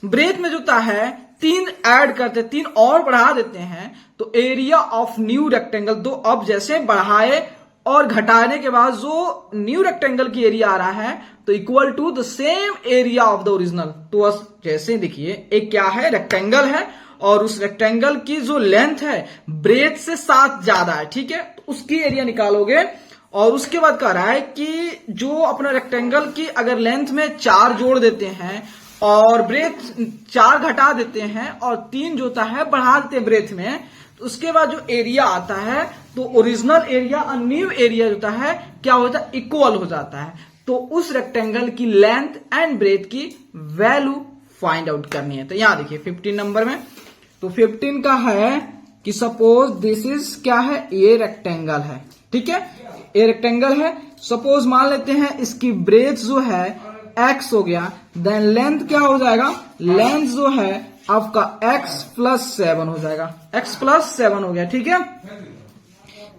ब्रेथ में जो होता है 3 ऐड करते, 3 और बढ़ा देते हैं, तो एरिया ऑफ न्यू रेक्टेंगल, तो अब जैसे बढ़ाए और घटाने के बाद जो न्यू रेक्टेंगल की एरिया आ रहा है तो equal to the same area of the original. तो जैसे देखिए एक क्या है, रेक्टेंगल है और उस रेक्टेंगल की जो लेंथ है ब्रेथ से 7 ज्यादा है, ठीक है, तो उसकी एरिया निकालोगे। और उसके बाद कह रहा है कि जो अपना रेक्टेंगल की अगर लेंथ में 4 जोड़ देते हैं और ब्रेथ 4 घटा देते हैं और 3 जो होता है बढ़ा देते हैं ब्रेथ में, तो उसके बाद जो एरिया आता है तो ओरिजिनल एरिया और न्यू एरिया जो होता है क्या होता है, इक्वल हो जाता है। तो उस रेक्टेंगल की लेंथ एंड ब्रेथ की वैल्यू फाइंड आउट करनी है। तो यहां देखिए 15 नंबर में, तो 15 का है कि सपोज दिस इज क्या है, ये रेक्टेंगल है, ठीक है, ये रेक्टेंगल है। सपोज मान लेते हैं इसकी ब्रेथ जो है x हो गया, देन लेंथ क्या हो जाएगा, लेंथ जो है आपका x प्लस 7 हो जाएगा, x प्लस 7 हो गया, ठीक है।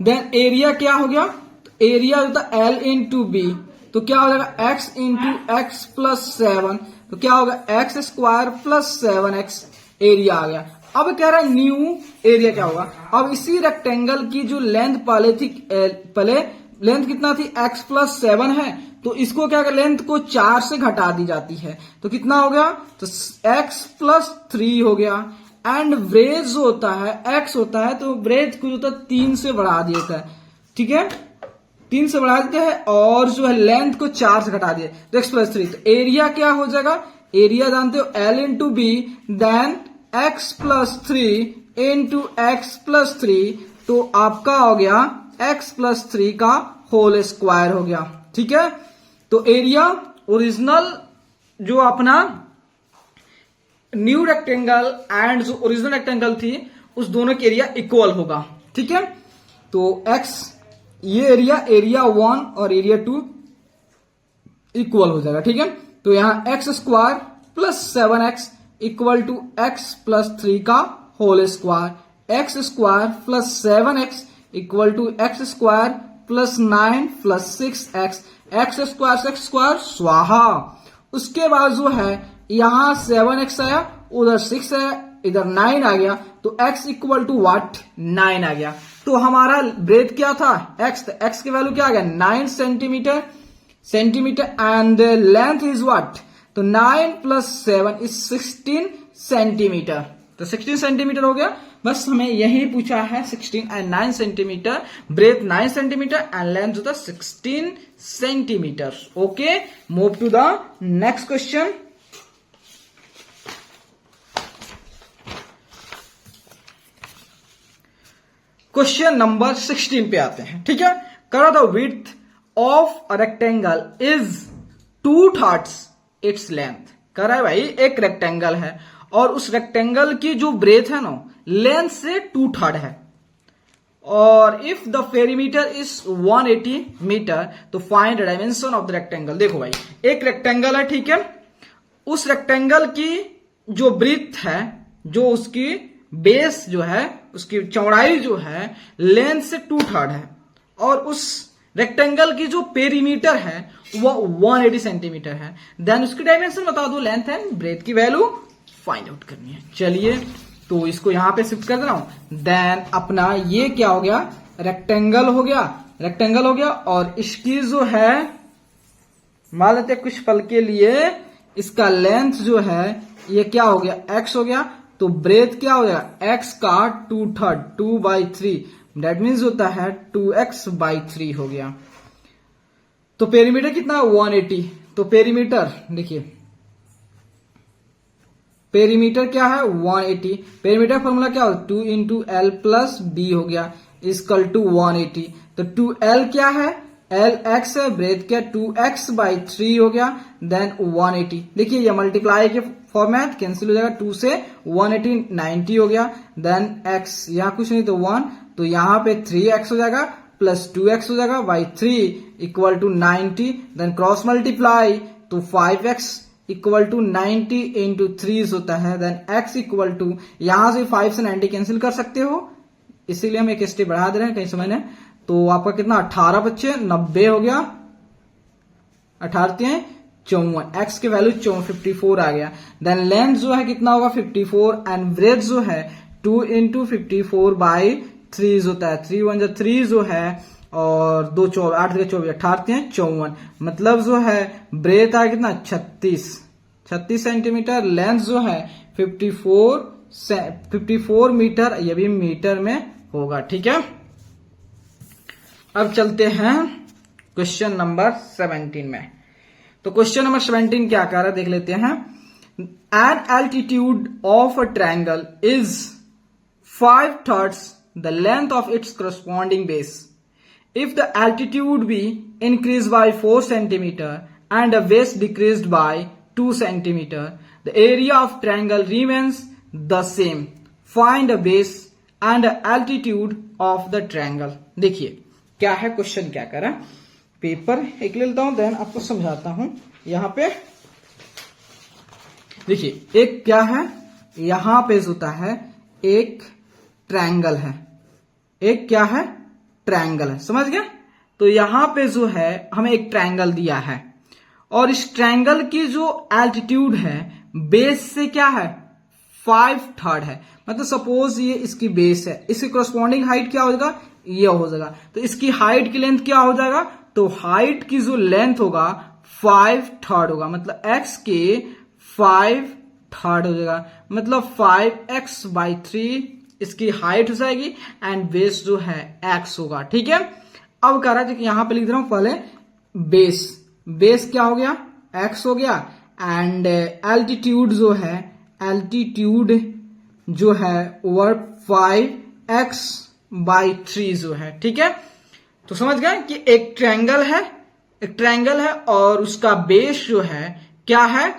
देन एरिया क्या हो गया, एरिया होता है L इंटू बी, तो क्या हो जाएगा x इंटू एक्स प्लस 7, तो क्या होगा x square plus 7x, area आ गया। अब कह रहा है न्यू एरिया क्या होगा। अब इसी रेक्टेंगल की जो लेंथ पहले थी, पहले लेंथ कितना थी x प्लस 7 है, तो इसको क्या लेंथ को 4 से घटा दी जाती है, तो कितना हो गया, तो x प्लस 3 हो गया। एंड ब्रेथ जो होता है x होता है, तो ब्रेथ को जो होता है 3 से बढ़ा देता है, ठीक है, 3 से बढ़ा देते हैं, और जो है लेंथ को 4 से घटा दिए, तो x प्लस 3, तो एरिया क्या हो जाएगा, एरिया जानते हो L into B, then x plus 3 into x plus 3, तो आपका हो गया x प्लस 3 का होल स्क्वायर हो गया, ठीक है। तो एरिया ओरिजिनल जो अपना न्यू रेक्टेंगल एंड जो ओरिजिनल रेक्टेंगल थी उस दोनों की एरिया इक्वल होगा, ठीक है। तो x ये एरिया 1 और एरिया 2 इक्वल हो जाएगा, ठीक है। तो यहां x square plus 7x equal to x plus 3 का whole square, x square plus 7x equal to x square plus 9 plus 6x, x square स्वाहा। उसके बाद जो है यहां 7x आया, उधर 6 है, इधर 9 आ गया, तो x इक्वल टू व्हाट, 9 आ गया। तो हमारा ब्रेथ क्या था x, x की वैल्यू क्या आ गया 9 centimetre and length is what, तो 9 प्लस 7 इज 16 सेंटीमीटर, तो 16 सेंटीमीटर हो गया। बस हमें यही पूछा है 16 and 9 centimetre, breadth 9 centimetre and length होता 16 centimetre. Okay, move to the next question. Question number 16 पे आते हैं, ठीक है। करो the width of a rectangle is 2/3 its length. कर रहा है भाई, एक रेक्टेंगल है और उस रेक्टेंगल की जो ब्रेथ है ना लेंथ से 2/3 है, और if the perimeter is 180 metre, तो find dimension of the rectangle. देखो भाई, एक रेक्टेंगल है, ठीक है, उस रेक्टेंगल की जो ब्रेथ है, जो उसकी बेस जो है, उसकी चौड़ाई जो है लेंथ से 2/3 है, और उस रेक्टेंगल की जो पेरीमीटर है वो 180 सेंटीमीटर है। देन उसकी डायमेंशन बता दो, लेंथ एंड ब्रेथ की वैल्यू फाइंड आउट करनी है। चलिए, तो इसको यहां पे शिफ्ट कर दे रहा हूं। देन अपना ये क्या हो गया, रेक्टेंगल हो गया, और इसकी जो है मान लेते कुछ पल के लिए इसका लेंथ जो है ये क्या हो गया, x हो गया, तो ब्रेथ क्या हो गया x का 2/3, 2/3, डेट मीन्स होता है 2x/3 हो गया। तो पेरीमीटर कितना 180, तो पेरीमीटर देखिए, पेरीमीटर क्या है 180, पेरीमीटर फॉर्मूला क्या हो 2 इंटू एल प्लस बी हो गया इक्वल टू 180। तो 2l क्या है, l x है, ब्रेथ क्या 2x/3 हो गया, देन 180। देखिए ये मल्टीप्लाई के फॉर्मेट कैंसिल हो जाएगा, 2 से 180 90 हो गया, देन x यहां कुछ नहीं तो 1, तो यहां पे 3x हो जाएगा प्लस 2x हो जाएगा by 3 equal to 90, then cross multiply तो 5x इक्वल टू 90 इंटू 3 होता है, देन x इक्वल टू यहां से 5 से 90 कैंसिल कर सकते हो, इसीलिए हम एक स्टेप बढ़ा दे रहे हैं कहीं समय ने। तो आपका कितना 18 बच्चे 90 हो गया, 18 54, x की वैल्यू 54 आ गया। देन लेंथ जो है कितना होगा 54 एंड ब्रेथ जो है 2 इंटू 54/3 होता है, 3 1 3 जो है, और 2 24 8 24 18 54, मतलब जो है ब्रेथ आ कितना 36 सेंटीमीटर, लेंथ जो है 54 मीटर, ये भी मीटर में होगा, ठीक है। अब चलते हैं क्वेश्चन नंबर 17 में। तो क्वेश्चन नंबर 17 क्या कह रहा है देख लेते हैं। An altitude of a triangle is 5/3 the length of its corresponding base. If the altitude be increased by 4 centimeter and the base decreased by 2 centimeter, the area of triangle remains the same. Find the base and the altitude of the triangle. देखिए क्या है question, क्या कर रहा है, paper एक ले लेता हूं देन आपको समझाता हूं यहाँ पे देखिए एक क्या है, यहां पे होता है एक ट्रायंगल है, एक क्या है, ट्रायंगल है, समझ गया। तो यहां पे जो है हमें एक ट्रायंगल दिया है और इस ट्रायंगल की जो एल्टीट्यूड है बेस से क्या है 5/3 है। मतलब सपोज ये इसकी बेस है, इसकी कोरस्पॉन्डिंग हाइट क्या हो जाएगा, ये हो जाएगा। तो इसकी हाइट की लेंथ क्या हो जाएगा, तो हाइट की जो लेंथ होगा 5/3 होगा, मतलब x के 5/3 हो जाएगा, मतलब 5x/3 इसकी हाइट हो जाएगी एंड बेस जो है x होगा। ठीक है, अब कह रहा है कि यहां पे लिख रहा हूं पहले बेस, बेस क्या हो गया x हो गया एंड एल्टीट्यूड जो है, एल्टीट्यूड जो है ओवर 5x/3 जो है। ठीक है, तो समझ गए कि एक ट्रायंगल है, एक ट्रायंगल है और उसका बेस जो है क्या है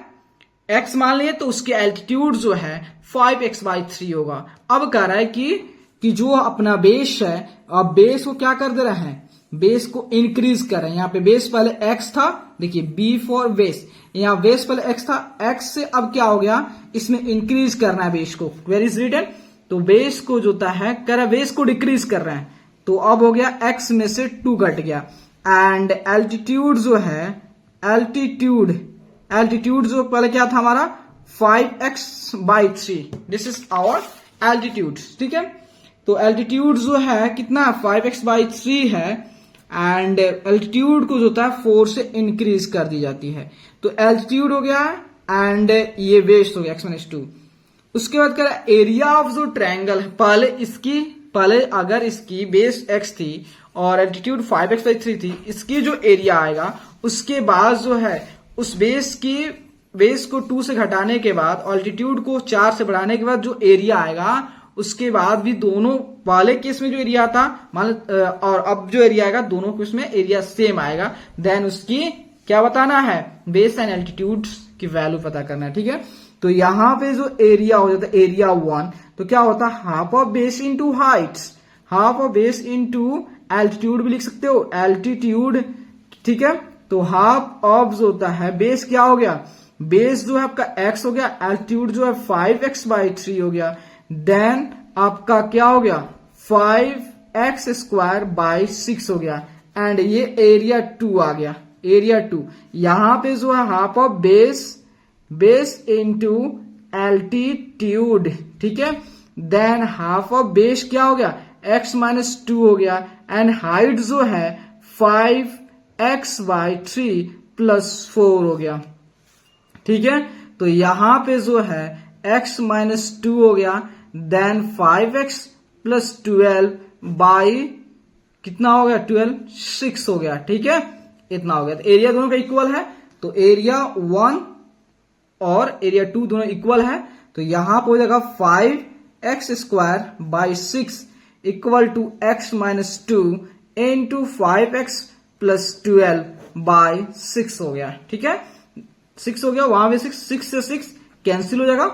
x मान लिए, तो उसकी एल्टीट्यूड जो है 5x/3 होगा। अब कह रहा है कि जो अपना बेस है, अब बेस को क्या कर दे रहे हैं, बेस को इंक्रीज कर रहे हैं। यहाँ पे बेस पहले x था, देखिए b फॉर बेस, यहाँ बेस पहले x था, x से अब क्या हो गया, इसमें इंक्रीज करना है बेस को, वेर इज रिटन। तो बेस को जो होता है कर रहा है, बेस को डिक्रीज कर रहे हैं, तो अब हो गया x में से 2 घट गया एंड एल्टीट्यूड जो है, एल्टीट्यूड जो पहले क्या था हमारा 5x/3, this is our altitude. ठीक है, तो एल्टीट्यूड जो है कितना 5x/3 है एंड एल्टीट्यूड को जो होता है 4 से इंक्रीज कर दी जाती है। तो एल्टीट्यूड हो गया एंड ये बेस हो गया x-2। उसके बाद क्या एरिया ऑफ जो ट्रायंगल है, पहले अगर इसकी बेस x थी और एल्टीट्यूड 5x/3 थी, इसकी जो एरिया आएगा उसके बाद जो है उस बेस को 2 से घटाने के बाद, ऑल्टीट्यूड को 4 से बढ़ाने के बाद जो एरिया आएगा, उसके बाद भी दोनों वाले केस में जो एरिया था और अब जो एरिया आएगा दोनों केस में एरिया सेम आएगा। देन उसकी क्या बताना है, बेस एंड एल्टीट्यूड की वैल्यू पता करना है। ठीक है, तो यहां पे जो एरिया हो जाता है एरिया 1, तो क्या होता है half of base into Heights, half of base into altitude भी लिख सकते हो, एल्टीट्यूड। ठीक है, तो हाफ ऑफ जो होता है बेस क्या हो गया, बेस जो है आपका x हो गया, एल्टीट्यूड जो है 5x/3 हो गया, देन आपका क्या हो गया 5x²/6 हो गया एंड ये एरिया 2 आ गया, एरिया 2। यहां पे जो है half of base into altitude. ठीक है, देन हाफ ऑफ बेस क्या हो गया x-2 हो गया एंड हाइट जो है 5x/3 + 4 हो गया। ठीक है, तो यहां पे जो है x-2 हो गया, देन 5x + 12 बाई कितना हो गया 12, 6 हो गया। ठीक है, इतना हो गया। तो एरिया दोनों का इक्वल है, तो एरिया 1 और एरिया 2 दोनों इक्वल है, तो यहां पर हो जाएगा 5x²/6 equal to x-2 into 5x + 12/6 हो गया। ठीक है, 6 हो गया, वहां भी 6 से 6 कैंसिल हो जाएगा,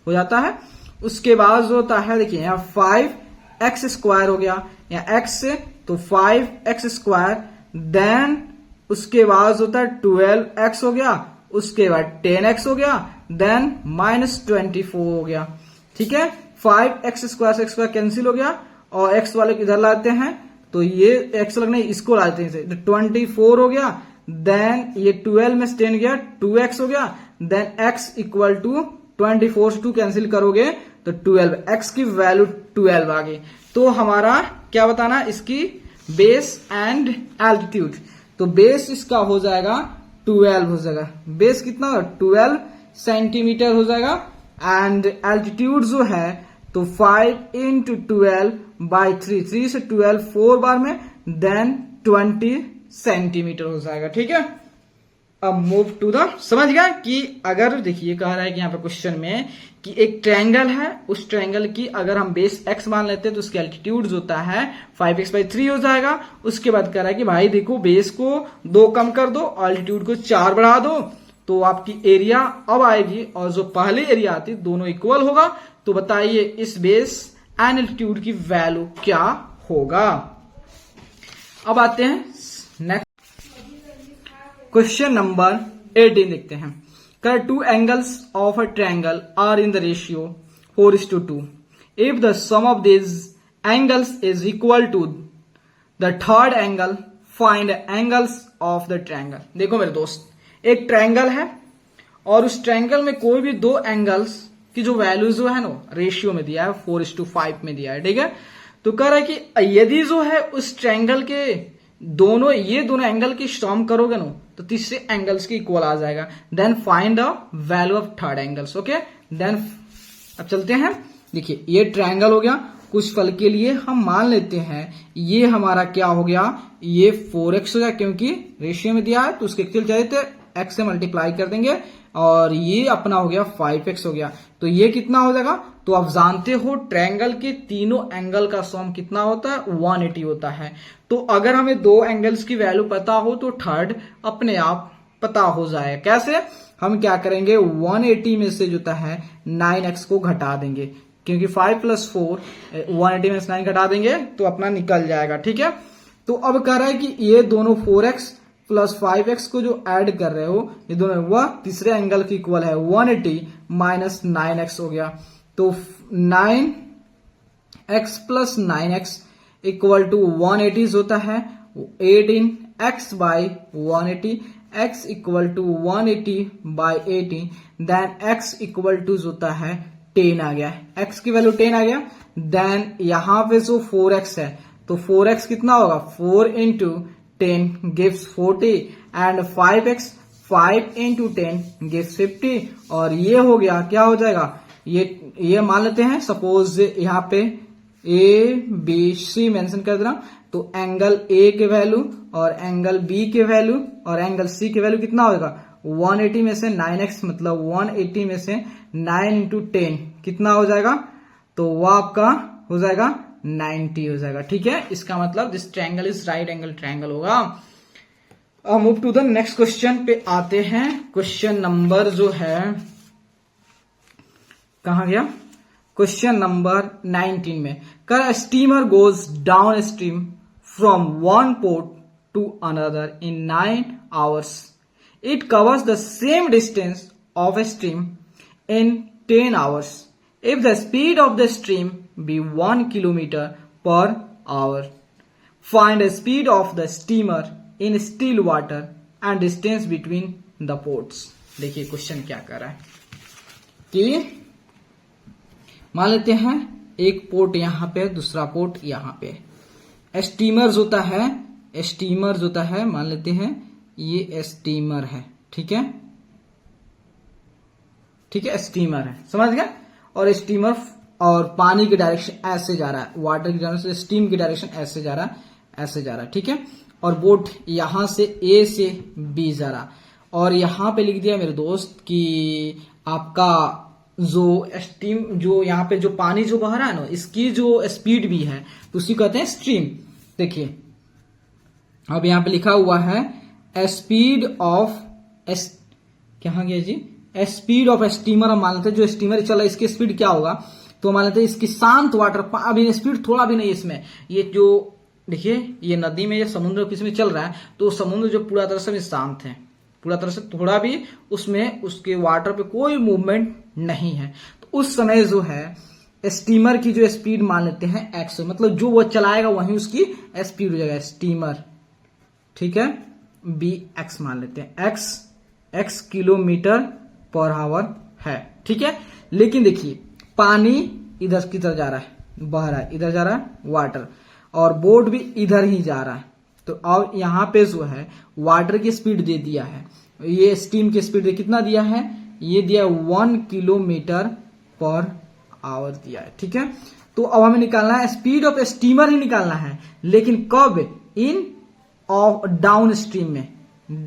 हो जाता है। उसके बाद जो होता है देखिए यहाँ 5x² हो गया, यहाँ x से तो 5x², देन उसके बाद होता है 12x हो गया, उसके बाद 10x हो गया, देन -24 हो गया। ठीक है, 5x² से x² कैंसिल हो गया और x वाले इधर लाते हैं, तो ये x लगने इसको लाते हैं, तो 24 हो गया, देन ये 12 में 10 गया 2x हो गया, देन x इक्वल टू 24 से 2 कैंसिल करोगे तो 12, x की वैल्यू 12 आ गई। तो हमारा क्या बताना, इसकी बेस एंड एल्टीट्यूड, तो बेस इसका हो जाएगा 12 हो जाएगा, बेस कितना होगा 12 सेंटीमीटर हो जाएगा एंड एल्टीट्यूड जो है तो 5 × 12/3, 3 से 12 4 बार में, देन 20 सेंटीमीटर हो जाएगा। ठीक है, अब मूव टू द, समझ गया कि अगर देखिए कह रहा है कि यहाँ पे क्वेश्चन में कि एक ट्रायंगल है, उस ट्रायंगल की अगर हम बेस x मान लेते हैं तो उसकी एल्टीट्यूड होता है 5x/3 हो जाएगा। उसके बाद कह रहा है कि भाई देखो बेस को 2 कम कर दो, एल्टीट्यूड को 4 बढ़ा दो, तो आपकी एरिया अब आएगी और जो पहले एरिया आती दोनों इक्वल होगा। तो बताइए इस बेस एंड एल्टीट्यूड की वैल्यू क्या होगा। अब आते हैं नेक्स्ट क्वेश्चन नंबर 18 देखते हैं। कर 2 angles of a triangle are in the ratio 4:2। If the sum of this angles is equal to the third angle, find angles of the triangle. देखो मेरे दोस्त, एक ट्रायंगल है और उस ट्रायंगल में कोई भी दो एंगल्स की जो वैल्यू जो है ना रेशियो में दिया है 4:5 में दिया है, ठीक है। तो कह रहा है कि यदि जो है उस ट्रायंगल के दोनों एंगल की सम करोगे ना तो तीसरे एंगल्स के इक्वल आ जाएगा। Then find the value of third angles. Okay, then अब चलते हैं। देखिए ये ट्रायंगल हो गया। कुछ पल के लिए हम मान लेते हैं ये हमारा क्या हो गया, ये 4x हो गया, क्योंकि रेशियो में दिया है तो उसके एक्चुअल चाहिए तो x से मल्टीप्लाई कर देंगे, और ये अपना हो गया 5x हो गया। तो ये कितना हो जाएगा, तो आप जानते हो ट्रायंगल के तीनों एंगल का सम कितना होता है, 180 होता है। तो अगर हमें दो एंगल्स की वैल्यू पता हो तो थर्ड अपने आप पता हो जाए। कैसे, हम क्या करेंगे, 180 में से जो है 9x को घटा देंगे, क्योंकि 5 + 4 180 में से 9 घटा देंगे तो अपना निकल जाएगा, ठीक है। तो अब कह रहा है कि ये दोनों 4x + 5x को जो ऐड कर रहे हो ये दोनों वह तीसरे एंगल की इक्वल है 180 - 9x हो गया। तो 9x + 9x = 180 होता है 18x / 180, x = 180/18, देन x = होता है 10 आ गया, x की वैल्यू 10 आ गया। देन यहां पे जो 4x है तो 4x कितना होगा, 4 × 10 gives 40 एंड 5x 5 × 10 gives 50। और ये हो गया, क्या हो जाएगा, ये मान लेते हैं सपोज यहाँ पे ABC मेंशन कर देना, तो एंगल A के वैल्यू और एंगल B के वैल्यू और एंगल C के वैल्यू कितना होगा, 180 में से 9x मतलब 180 में से 9 × 10 कितना हो जाएगा, तो वो आपका हो जाएगा 90 हो जाएगा, ठीक है। इसका मतलब this triangle is right angle triangle होगा। अब move to the next question पे आते हैं। क्वेश्चन नंबर जो है कहां गया, क्वेश्चन नंबर 19 में। कर steamer goes down stream from one port to another in 9 hours. It covers the same distance of a stream in 10 hours. If the speed of the stream be 1 km/h, find the speed of the steamer in still water and distance between the ports. देखिए question क्या कर रहा है कि मान लेते हैं एक पोर्ट यहां पे, दूसरा पोर्ट यहां पे। स्टीमर होता है, मान लेते हैं ये स्टीमर है, ठीक है, स्टीमर है, समझ गया। और स्टीमर और पानी की डायरेक्शन ऐसे जा रहा है, वाटर की डायरेक्शन, स्टीम की डायरेक्शन ऐसे जा रहा है, ठीक है। और बोट यहां से A से B जा रहा। और यहां पे लिख दिया मेरे दोस्त कि आपका जो स्टीम, जो यहाँ पे जो पानी जो बह रहा है ना, इसकी जो स्पीड भी है तो उसी कहते हैं स्ट्रीम। देखिए अब यहाँ पे लिखा हुआ है स्पीड ऑफ कहाँ गया जी, स्पीड ऑफ स्टीमर। हम मान लेते हैं जो स्टीमर चल रहा है इसकी स्पीड क्या होगा, तो मान लेते हैं इसकी शांत वाटर, अभी स्पीड थोड़ा भी नहीं है इसमें। ये जो देखिए ये नदी में, ये समुद्र किसमें चल रहा है, तो समुद्र जो पूरा तरह से शांत है, पूरा तरह से थोड़ा भी उसमें उसके वाटर पे कोई मूवमेंट नहीं है। तो उस समय जो है स्टीमर की जो स्पीड मान लेते हैं x, मतलब जो वो चलाएगा वहीं उसकी स्पीड हो जाएगा स्टीमर, ठीक है। bx मान लेते हैं, x km/h है, ठीक है। लेकिन देखिए पानी इधर की तरफ जा रहा है, बह रहा है, इधर जा रहा है वाटर, और बोट भी इधर ही जा रहा है। तो अब यहाँ पे जो है वाटर की स्पीड दे दिया है, ये स्टीम की स्पीड कितना दिया है, ये दिया 1 km/h दिया है, ठीक है। तो अब हमें निकालना है स्पीड ऑफ स्टीमर ही निकालना है, लेकिन कब, इन ऑफ डाउन स्ट्रीम में।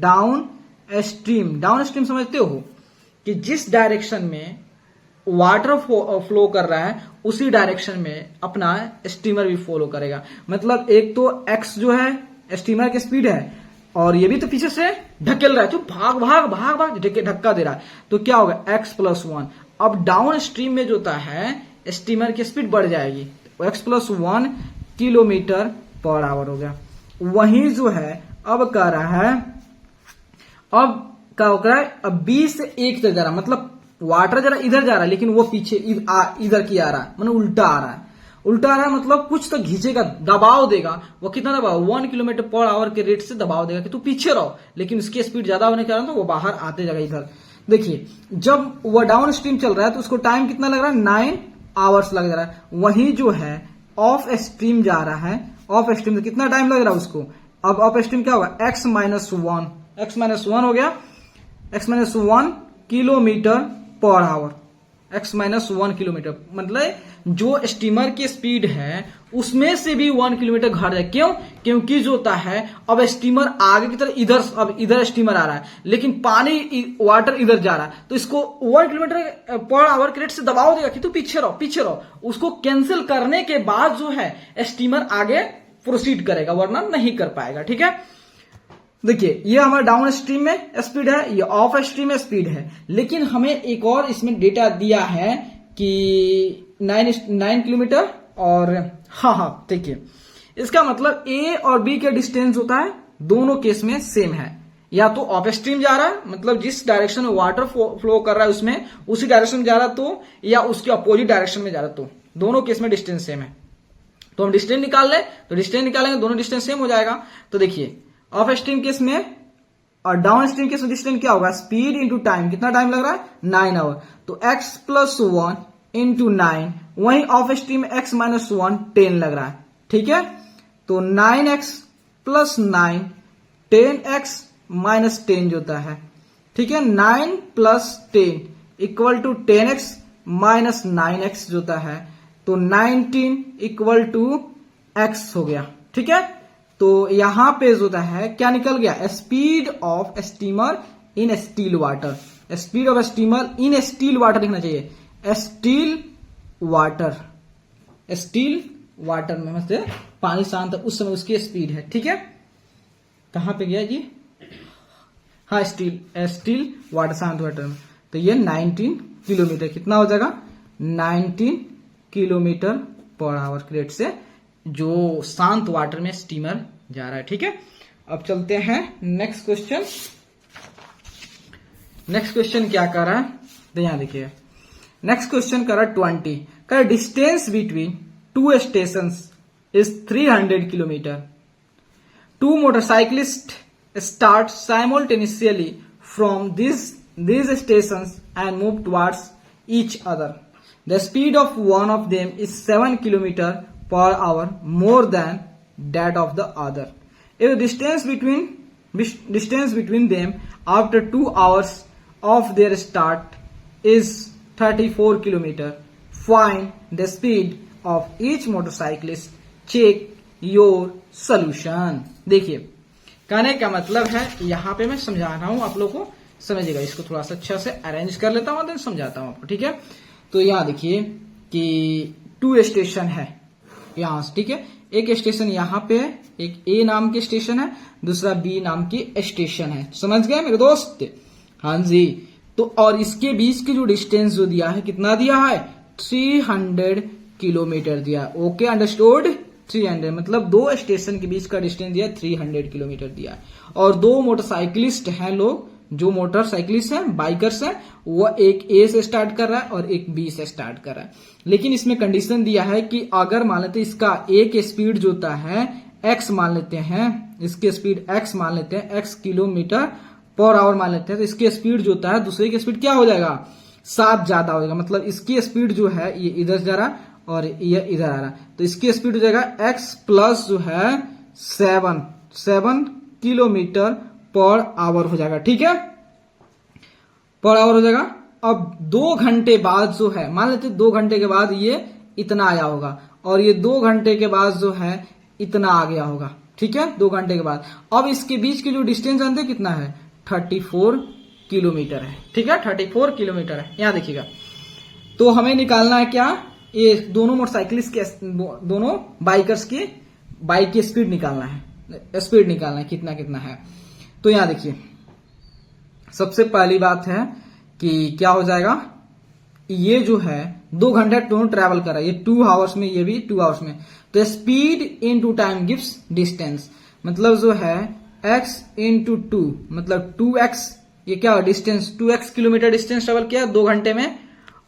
डाउन स्ट्रीम समझते हो कि जिस डायरेक्शन में वाटर फ्लो कर रहा है उसी डायरेक्शन में अपना स्टीमर भी फॉलो करेगा। मतलब एक तो x जो है स्टीमर की स्पीड है, और ये भी तो पीछे से ढकेल रहा है, जो भाग धक्का दे रहा है, तो क्या होगा x + 1। अब डाउन स्ट्रीम में जो होता है स्टीमर की स्पीड बढ़ जाएगी, तो x + 1 km/h हो गया। वही जो है अब कह रहा है, अब क्या हो रहा है, अब बी से एक तक जा रहा है, मतलब वाटर जरा इधर जा रहा है लेकिन वो पीछे इधर की आ रहा है, मतलब उल्टा आ रहा है। उल्टा आ रहा है मतलब कुछ तो खींचेगा, दबाव देगा। वो कितना दबाव, 1 किलोमीटर पर आवर के रेट से दबाव देगा कि तू पीछे रहो, लेकिन उसकी स्पीड ज्यादा होने के कारण तो वो बाहर आते जाएगा इधर। देखिए जब वो डाउन स्ट्रीम चल रहा है तो उसको टाइम कितना लग रहा है, 9 आवर्स लग रहा है। वही जो है ऑफ स्ट्रीम जा रहा है, ऑफ स्ट्रीम से कितना टाइम लग रहा है उसको। अब ऑफ स्ट्रीम क्या होगा, x माइनस वन हो गया, x-1 kilometre per hour, x-1 kilometre, मतलब जो स्टीमर की स्पीड है उसमें से भी 1 किलोमीटर घट जाए। क्यों, क्योंकि जो होता है अब स्टीमर आगे की तरफ इधर, अब इधर स्टीमर आ रहा है लेकिन पानी वाटर इधर जा रहा है, तो इसको 1 किलोमीटर पर आवर के रेट से दबाव देगा कि तू पीछे रहो पीछे रहो। उसको कैंसिल करने के बाद जो है स्टीमर आगे प्रोसीड करेगा, वरना नहीं कर पाएगा। ठीक है, देखिए ये हमारा डाउन स्ट्रीम में स्पीड है, ये ऑफ स्ट्रीम में स्पीड है। लेकिन हमें एक और इसमें डेटा दिया है कि 9 किलोमीटर और हाँ देखिए इसका मतलब ए और बी के डिस्टेंस होता है दोनों केस में सेम है। या तो ऑफ स्ट्रीम जा रहा है, मतलब जिस डायरेक्शन में वाटर फ्लो कर रहा है उसमें उसी डायरेक्शन में जा रहा तो, या उसके अपोजिट डायरेक्शन में जा रहा तो, दोनों केस में डिस्टेंस सेम है। तो हम डिस्टेंस निकाल ले, तो डिस्टेंस निकालेंगे दोनों डिस्टेंस सेम हो जाएगा। तो देखिए ऑफ स्ट्रीम केस में और डाउन स्ट्रीम केस में डिस्टेंस क्या होगा, स्पीड इंटू टाइम, कितना टाइम लग रहा है 9 आवर, तो x+1 इंटू 9, वहीं ऑफ स्ट्रीम में x-1 10 लग रहा है। ठीक है, तो 9x + 9 10x - 10 जो होता है, ठीक है, 9 + 10 = 10x - 9x जो होता है, तो 19 = x हो गया। ठीक है, तो यहां पे जो होता है क्या निकल गया, speed of steamer in still water, speed of steamer in still water लिखना चाहिए, स्टील वाटर में मतलब पानी शांत उस समय उसकी स्पीड है। ठीक है, कहां पे गया जी, हाँ स्टील वाटर शांत वाटर में, तो ये 19 किलोमीटर कितना हो जाएगा, 19 किलोमीटर पर आवर के रेट से जो शांत वाटर में स्टीमर जा रहा है। ठीक है, अब चलते हैं नेक्स्ट क्वेश्चन। नेक्स्ट क्वेश्चन क्या कर रहा है, तो यहां देखिए नेक्स्ट क्वेश्चन कर रहा है 20 का distance between 2 stations is 300 kilometre. 2 motorcyclists start simultaneously from these stations and move towards each other. The speed of one of them is 7 km per hour more than that of the other. If the distance between them after 2 hours of their start is 34 km, find the speed of each motorcyclist. Check your solution. देखिए कहने का मतलब है, यहां पे मैं समझा रहा हूं, आप लोग को समझिएगा, इसको थोड़ा सा अच्छा से अरेंज कर लेता हूं, देन समझाता हूं आपको। ठीक है, तो यहां देखिए कि 2 स्टेशन है यहां से, ठीक है, एक स्टेशन यहां पे है, एक ए नाम की स्टेशन है, दूसरा बी नाम की स्टेशन है। समझ गए मेरे दोस्त, हाँ जी। तो और इसके बीच की जो डिस्टेंस जो दिया है कितना दिया है, 300 किलोमीटर दिया है। ओके अंडरस्टूड, 300 मतलब 2 स्टेशन के बीच का डिस्टेंस दिया 300 किलोमीटर दिया है। और 2 मोटरसाइकिलिस्ट हैं लोग, जो मोटरसाइकिलिस्ट हैं, बाइकर्स हैं, वो एक ए से स्टार्ट कर रहा है और एक बी से स्टार्ट कर रहा है। लेकिन इसमें कंडीशन दिया है कि अगर मान लेते इसका ए के स्पीड जो होता है x मान लेते हैं, इसकी स्पीड x मान लेते हैं, x किलोमीटर पर आवर मान लेते हैं, तो इसकी स्पीड जो होता है दूसरे की स्पीड क्या हो जाएगा, 7 ज्यादा हो जाएगा। मतलब इसकी स्पीड जो है ये इधर जा रहा और ये इधर आ रहा, तो इसकी स्पीड हो जाएगा x प्लस जो है 7 किलोमीटर पर आवर हो जाएगा। ठीक है, पर आवर हो जाएगा। अब 2 घंटे बाद जो है, मान लेते 2 घंटे के बाद ये इतना आया होगा और ये 2 घंटे के बाद जो है इतना आ गया होगा। ठीक है, 2 घंटे के बाद। अब इसके बीच की जो डिस्टेंस जानते हैं कितना है, 34 किलोमीटर है। ठीक है, 34 किलोमीटर है। यहां देखिएगा, तो हमें निकालना है क्या, ये दोनों मोटरसाइकिलिस्ट के, दोनों बाइकर्स की बाइक की स्पीड निकालना है, कितना कितना है। तो यहां देखिए सबसे पहली बात है कि क्या हो जाएगा, ये जो है 2 घंटे दोनों ट्रेवल कर रहा है, ये 2 आवर्स में, ये भी 2 आवर्स में, तो speed into time gives distance, मतलब जो है x इंटू 2 मतलब 2x ये क्या distance 2x kilometre distance travel किया 2 घंटे में,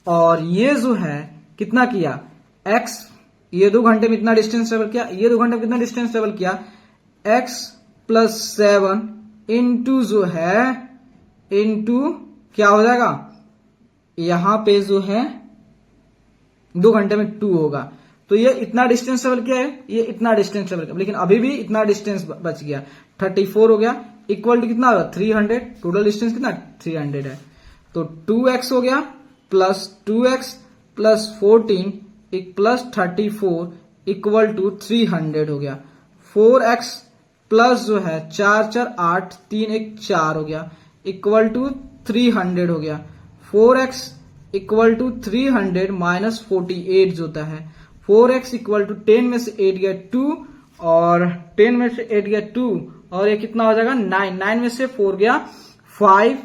और ये जो है कितना किया x, ये 2 घंटे में इतना डिस्टेंस ट्रेवल किया, ये 2 घंटे में कितना डिस्टेंस ट्रेवल किया x प्लस 7 इंटू जो है इंटू क्या हो जाएगा, यहां पे जो है 2 घंटे में 2 होगा, तो ये इतना डिस्टेंस ट्रेवल किया है, ये इतना डिस्टेंस ट्रेवल किया, लेकिन अभी भी इतना डिस्टेंस बच गया 34 हो गया, इक्वल टू कितना होगा 300, टोटल डिस्टेंस कितना 300 है, तो 2x हो गया plus 2x plus 14 plus 34 equal to 300 हो गया, 4x प्लस जो है 4 4 8 3 1 4 हो गया इक्वल टू 300 हो गया, 4x इक्वल टू 300 माइनस 48 जो होता है, 4x इक्वल टू 10 में से 8 गया 2 और 10 में से 8 गया 2 और ये कितना हो जाएगा 9, 9 में से 4 गया 5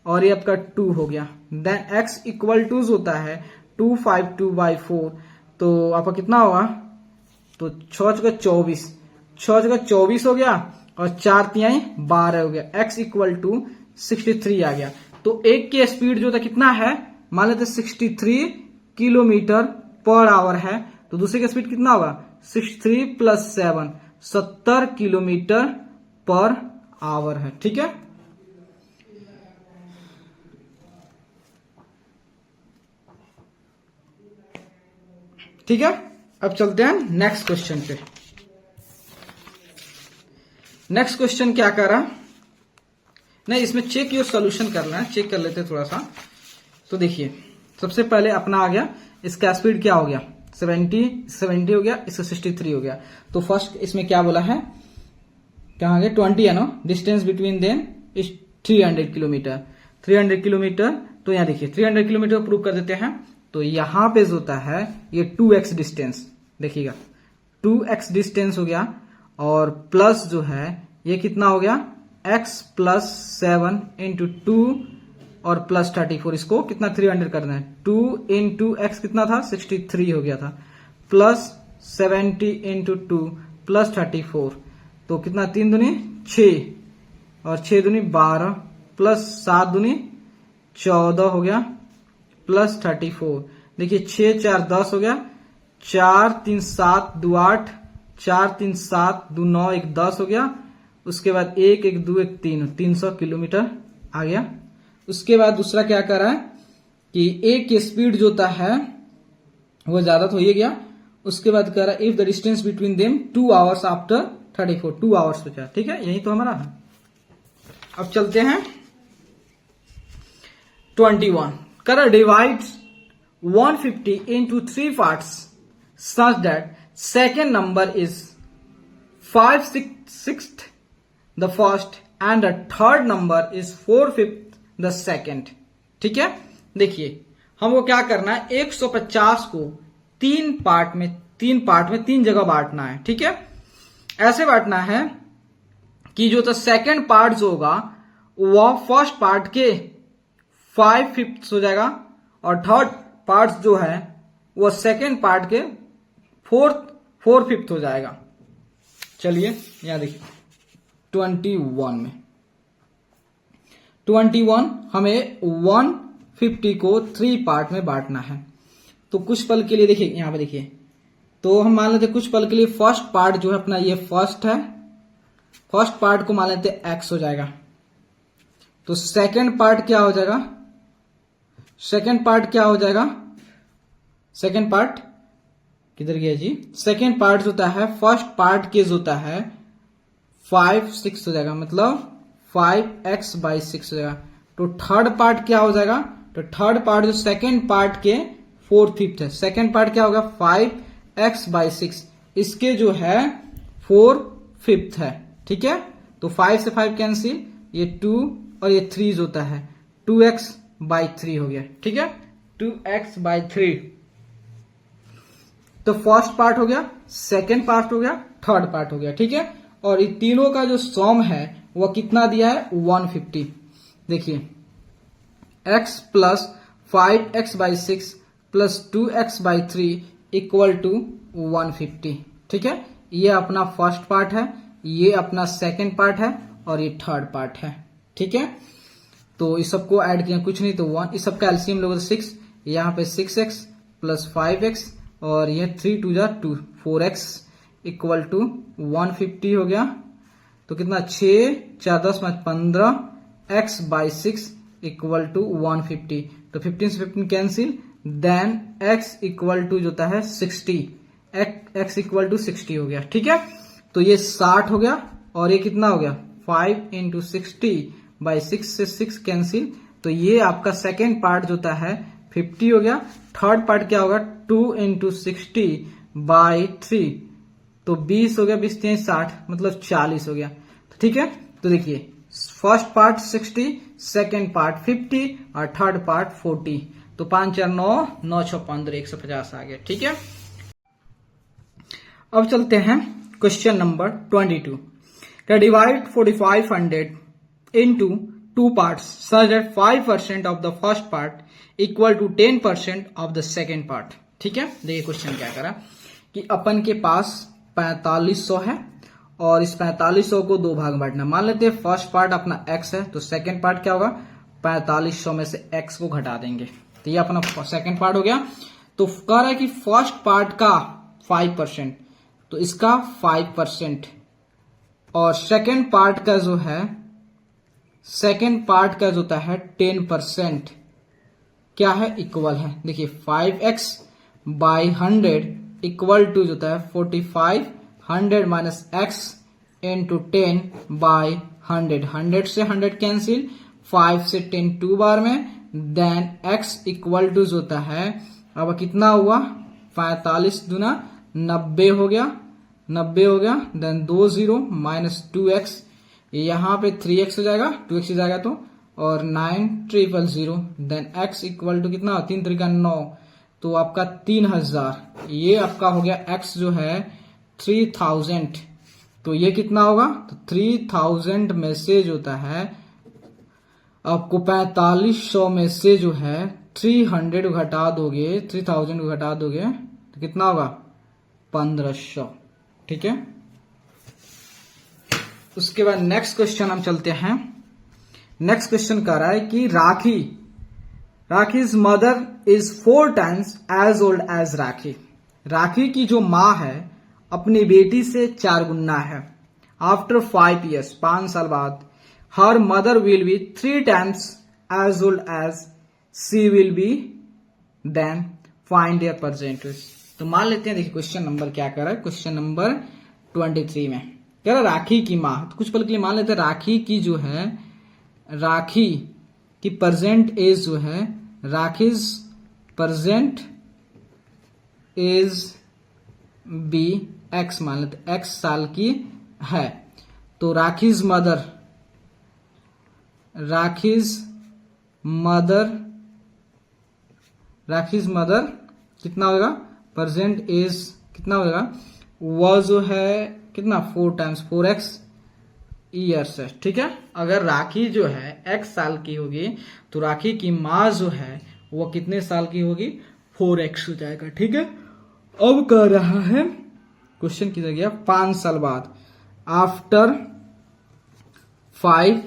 और ये आपका 2 हो गया, देन x इक्वल टू होता है 252/4, तो आपका कितना होगा, तो 6 जगह 24, 6 जगह 24 हो गया और 4 तिहाई 12 हो गया, x इक्वल टू 63 आ गया, तो एक की स्पीड जो था कितना है, मान लेते 63 किलोमीटर पर आवर है, तो दूसरे का स्पीड कितना होगा 63 प्लस 7 70 किलोमीटर पर आवर है, ठीक है। ठीक है, अब चलते हैं नेक्स्ट क्वेश्चन पे। नेक्स्ट क्वेश्चन क्या कर रहा, नहीं इसमें चेक योर सोल्यूशन करना है, चेक कर लेते थोड़ा सा। तो देखिए सबसे पहले अपना आ गया, इसका स्पीड क्या हो गया 70 हो गया, इसका 63 हो गया, तो फर्स्ट इसमें क्या बोला है, क्या आ गया 20 है ना, distance between them is 300 kilometre, 300 kilometre, तो यहाँ देखिए 300 किलोमीटर प्रूव कर देते हैं, तो यहां पे जो होता है ये 2x डिस्टेंस, देखिएगा 2x डिस्टेंस हो गया और प्लस जो है ये कितना हो गया x प्लस 7 इंटू 2 और प्लस 34, इसको कितना 300 करना है, 2 इंटू एक्स कितना था 63 हो गया था, प्लस 70 इंटू 2 प्लस 34, तो कितना 3 दूनी 6 और 6 दूनी 12 प्लस 7 दूनी 14 हो गया प्लस 34, देखिए 6 4 10 हो गया, 4 3 7 2 8, 4 3 7 2 9 1 10 हो गया, उसके बाद 1 1 2 1 3 300 किलोमीटर आ गया। उसके बाद दूसरा क्या कर रहा है कि एक की स्पीड जो होता है वो ज्यादा तो हो गया, उसके बाद कह रहा है if the distance between them 2 hours after 34, 2 hours बचा, ठीक है, यही तो हमारा है। अब चलते हैं 21, कर divides 150 into 3 parts such that second number is 5/6 the first and the third number is 4/5 the second, ठीक है। देखिए हमको क्या करना है, 150 को 3 पार्ट में 3 जगह बांटना है, ठीक है। ऐसे बांटना है कि जो तो सेकंड पार्ट जो होगा वह फर्स्ट पार्ट के 5/5 हो जाएगा और थर्ड पार्ट जो है वो सेकेंड पार्ट के 4/5 हो जाएगा। चलिए यहां देखिए 21 हमें 150 को 3 पार्ट में बांटना है, तो कुछ पल के लिए देखिए यहां पे देखिए, तो हम मान लेते कुछ पल के लिए फर्स्ट पार्ट जो है अपना ये फर्स्ट है, फर्स्ट पार्ट को मान लेते x हो जाएगा, तो सेकेंड पार्ट क्या हो जाएगा, सेकेंड पार्ट क्या हो जाएगा, सेकेंड पार्ट किधर गया जी, सेकेंड पार्ट होता है फर्स्ट पार्ट के जो होता है 5/6 हो जाएगा, मतलब 5x/6 हो जाएगा, तो थर्ड पार्ट क्या हो जाएगा, तो थर्ड पार्ट जो सेकेंड पार्ट के 4/5 है, सेकेंड पार्ट क्या होगा 5x/6, इसके जो है 4/5 है, ठीक है, तो 5 से 5 कैंसिल, ये 2 और ये 3 जो होता है 2x/3 हो गया, ठीक है, 2x/3, तो फर्स्ट पार्ट हो गया, सेकेंड पार्ट हो गया, थर्ड पार्ट हो गया, ठीक है, और ये तीनों का जो सम है वह कितना दिया है 150, देखिए x plus 5x/6 plus 2x/3 equal to 150, ठीक है, ये अपना फर्स्ट पार्ट है, ये अपना सेकेंड पार्ट है और ये थर्ड पार्ट है, ठीक है। तो इस सबको ऐड किया कुछ नहीं तो 1, इस सबका एलसीएम लोगे तो 6, यहाँ पे 6x प्लस 5x और ये 3 2 जा 2 4x इक्वल टू 150 हो गया। तो कितना 6 4 10 5 15 x बाई 6 इक्वल टू 150। तो 15 से 15 cancel, then x equal to जो होता है 60, x इक्वल टू 60 हो गया। ठीक है, तो ये 60 हो गया और ये कितना हो गया 5 इंटू 60 बाई 6 से 6 कैंसिल। तो ये आपका सेकेंड पार्ट जो होता है 50 हो गया। थर्ड पार्ट क्या होगा 2 इंटू 60 बाई 3, तो 20 हो गया, 20 3 60 मतलब 40 हो गया। ठीक है, तो देखिए फर्स्ट पार्ट 60, सेकेंड पार्ट 50 और थर्ड पार्ट 40। तो 5 4 9 9 6 15 150 आ गया। ठीक है, अब चलते हैं question number 22। Divide 4500 into 2 parts such that 5% of the first part equal to 10% of the second part। ठीक है, देखिए क्वेश्चन क्या करा कि अपन के पास 4500 है और इस 4500 को दो भाग बांटना। मान लेते हैं फर्स्ट पार्ट अपना x है, तो सेकंड पार्ट क्या होगा 4500 में से x को घटा देंगे, तो ये अपना सेकंड पार्ट हो गया। तो कह रहा है कि फर्स्ट पार्ट का 5%, तो इसका 5% और सेकंड पार्ट का जो है 10% क्या है इक्वल है। देखिए 5x बाई 100 इक्वल टू जो होता है 45, 100 माइनस x इंटू 10 बाई 100, 100 से 100 कैंसिल, 5 से 10 2 बार में, देन x इक्वल टू जो होता है अब कितना हुआ 45 दूना 90 हो गया, 90 हो गया, देन 2 0 माइनस 2x, यहाँ पे 3x हो जाएगा, 2x हो जाएगा तो, और 9 triple 0, then x equal to कितना 3 3 9, तो आपका 3000। ये आपका हो गया x जो है 3000। तो ये कितना होगा तो 3000 में से जो होता है आपको 4500 में से जो है 300 घटा दोगे, 3000 को घटा दोगे तो कितना होगा 1500। ठीक है, उसके बाद नेक्स्ट क्वेश्चन हम चलते हैं। नेक्स्ट क्वेश्चन कह रहा है कि Rakhi's mother is 4 times as old age Rakhi. Rakhi की जो माँ है अपनी बेटी से 4 गुना है। आफ्टर 5 years 5 साल बाद her mother will be 3 times as old as she will be, then find their percentage. तो मान लेते हैं, देखिए क्वेश्चन नंबर क्या कर रहा है, क्वेश्चन नंबर 23 में कह रहा राखी की माँ, तो कुछ पल के लिए मान लेते हैं राखी की जो है, राखी की प्रेजेंट एज जो है, Rakhi's present age be x, मान लेते एक्स साल की है। तो राखीज मदर कितना होगा प्रेजेंट एज कितना होगा, वह जो है कितना 4 times 4x ईयर्स है। ठीक है, अगर राखी जो है x साल की होगी तो राखी की माँ जो है वो कितने साल की होगी 4x हो जाएगा। ठीक है, अब कह रहा है क्वेश्चन की जगह 5 साल बाद आफ्टर 5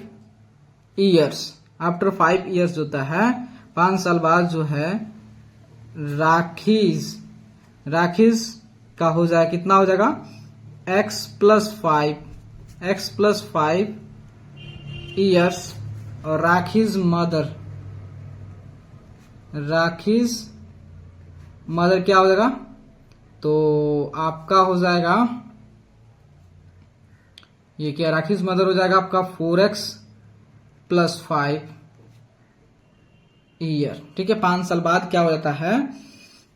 years, आफ्टर 5 years जो होता है 5 साल बाद जो है राखीज का हो जाएगा कितना हो जाएगा x प्लस 5 ईयर्स, और राखीज मदर क्या हो जाएगा, तो आपका हो जाएगा ये क्या राखीज मदर हो जाएगा आपका 4x प्लस 5 ईयर। ठीक है, 5 साल बाद क्या हो जाता है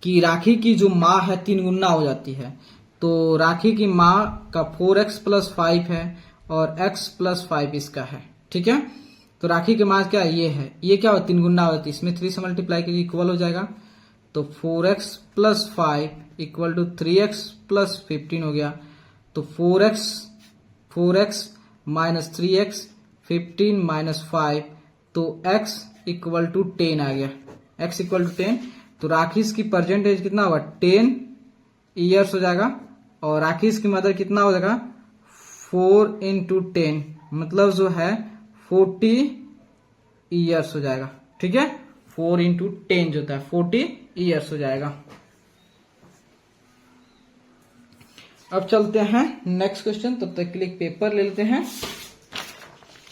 कि राखी की जो माँ है 3 गुना हो जाती है। तो राखी की माँ का 4x प्लस 5 है और x प्लस 5 इसका है। ठीक है, तो राखी के माँ क्या ये है, ये क्या हो 3 गुना हो जाती है, इसमें 3 से मल्टीप्लाई करके इक्वल हो जाएगा। तो 4x plus 5 equal to 3x plus 15 हो गया। तो 4x माइनस 3x 15 माइनस 5, तो x इक्वल टू 10 आ गया, x इक्वल टू 10। तो राखीज की परसेंटेज कितना होगा 10 ईयर्स हो जाएगा, और राखीज की मदर कितना हो जाएगा 4 into 10 मतलब जो है 40 ईयर्स हो जाएगा। ठीक है, 4 इंटू 10 जो होता है 40 ईयर्स हो जाएगा। अब चलते हैं नेक्स्ट क्वेश्चन, तब तक के लिए एक पेपर ले लेते हैं।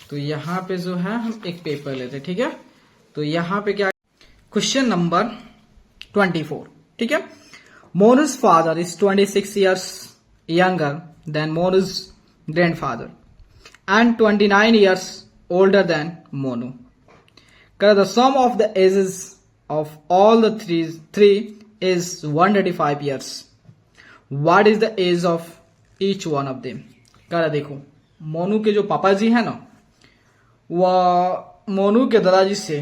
तो यहां पे जो है हम एक पेपर लेते हैं। ठीक है, तो यहां पे क्या, क्वेश्चन नंबर 24। ठीक है, Monu's father is 26 years younger than Monu's grandfather and 29 years older than Monu. The sum of the ages of all the three is 135 years. What is the age of each one of them? देखो, मोनू के जो पापा जी है ना, वह मोनू के दादाजी से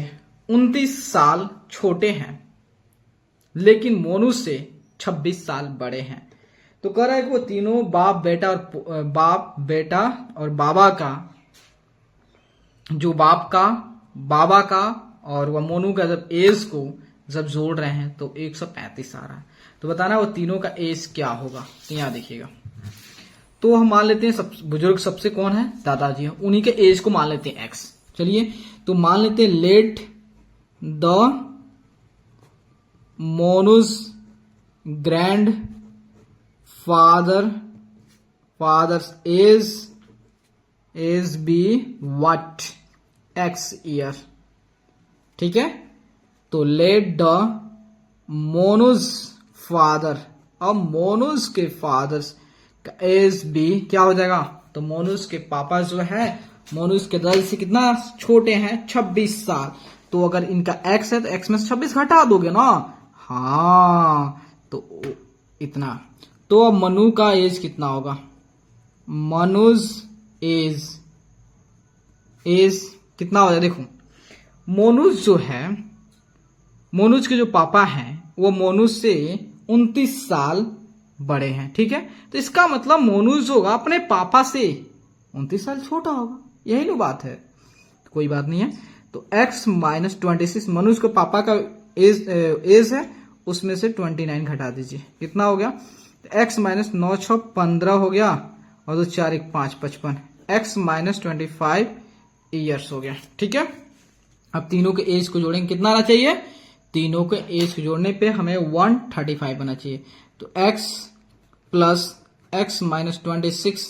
29 साल छोटे हैं, लेकिन मोनू से 26 साल बड़े हैं। तो कह रहा है कि वो तीनों बाप बेटा और बाबा का, जो बाप का, बाबा का और वह मोनू का जब एज को जब जोड़ रहे हैं तो 135 आ रहा है। तो बताना वो तीनों का एज क्या होगा। तो यहां देखिएगा, तो हम मान लेते हैं बुजुर्ग सबसे कौन है, दादाजी है, उन्हीं के एज को मान लेते हैं एक्स। चलिए, तो मान लेते हैं let the Monu's grandfather's age be what, x year. ठीक है, तो लेट द मोनू's फादर, अब मोनू's के फादर्स का एज बी क्या हो जाएगा, तो मोनू's के पापा जो है मोनू's के दादा से कितना छोटे हैं, 26 साल। तो अगर इनका एक्स है तो एक्स में से 26 घटा दोगे ना, हाँ, तो इतना। तो अब मनु का एज कितना होगा, मनुज एज कितना हो जाए, देखो मोनूज जो है, मोनूज के जो पापा हैं वो मोनूज से 29 साल बड़े हैं। ठीक है, तो इसका मतलब मोनूज होगा अपने पापा से 29 साल छोटा होगा, यही ना बात है, कोई बात नहीं है। तो x माइनस 26 मनुज के पापा का एज है, उसमें से 29 घटा दीजिए, कितना हो गया, x माइनस 9 6 15 हो गया, और 2 4 1 5 55, x माइनस 25 ईयर्स हो गया। ठीक है, अब तीनों के एज को जोड़ेंगे, कितना आना चाहिए, तीनों के एज को जोड़ने पे हमें 135 आना चाहिए। तो x plus x minus 26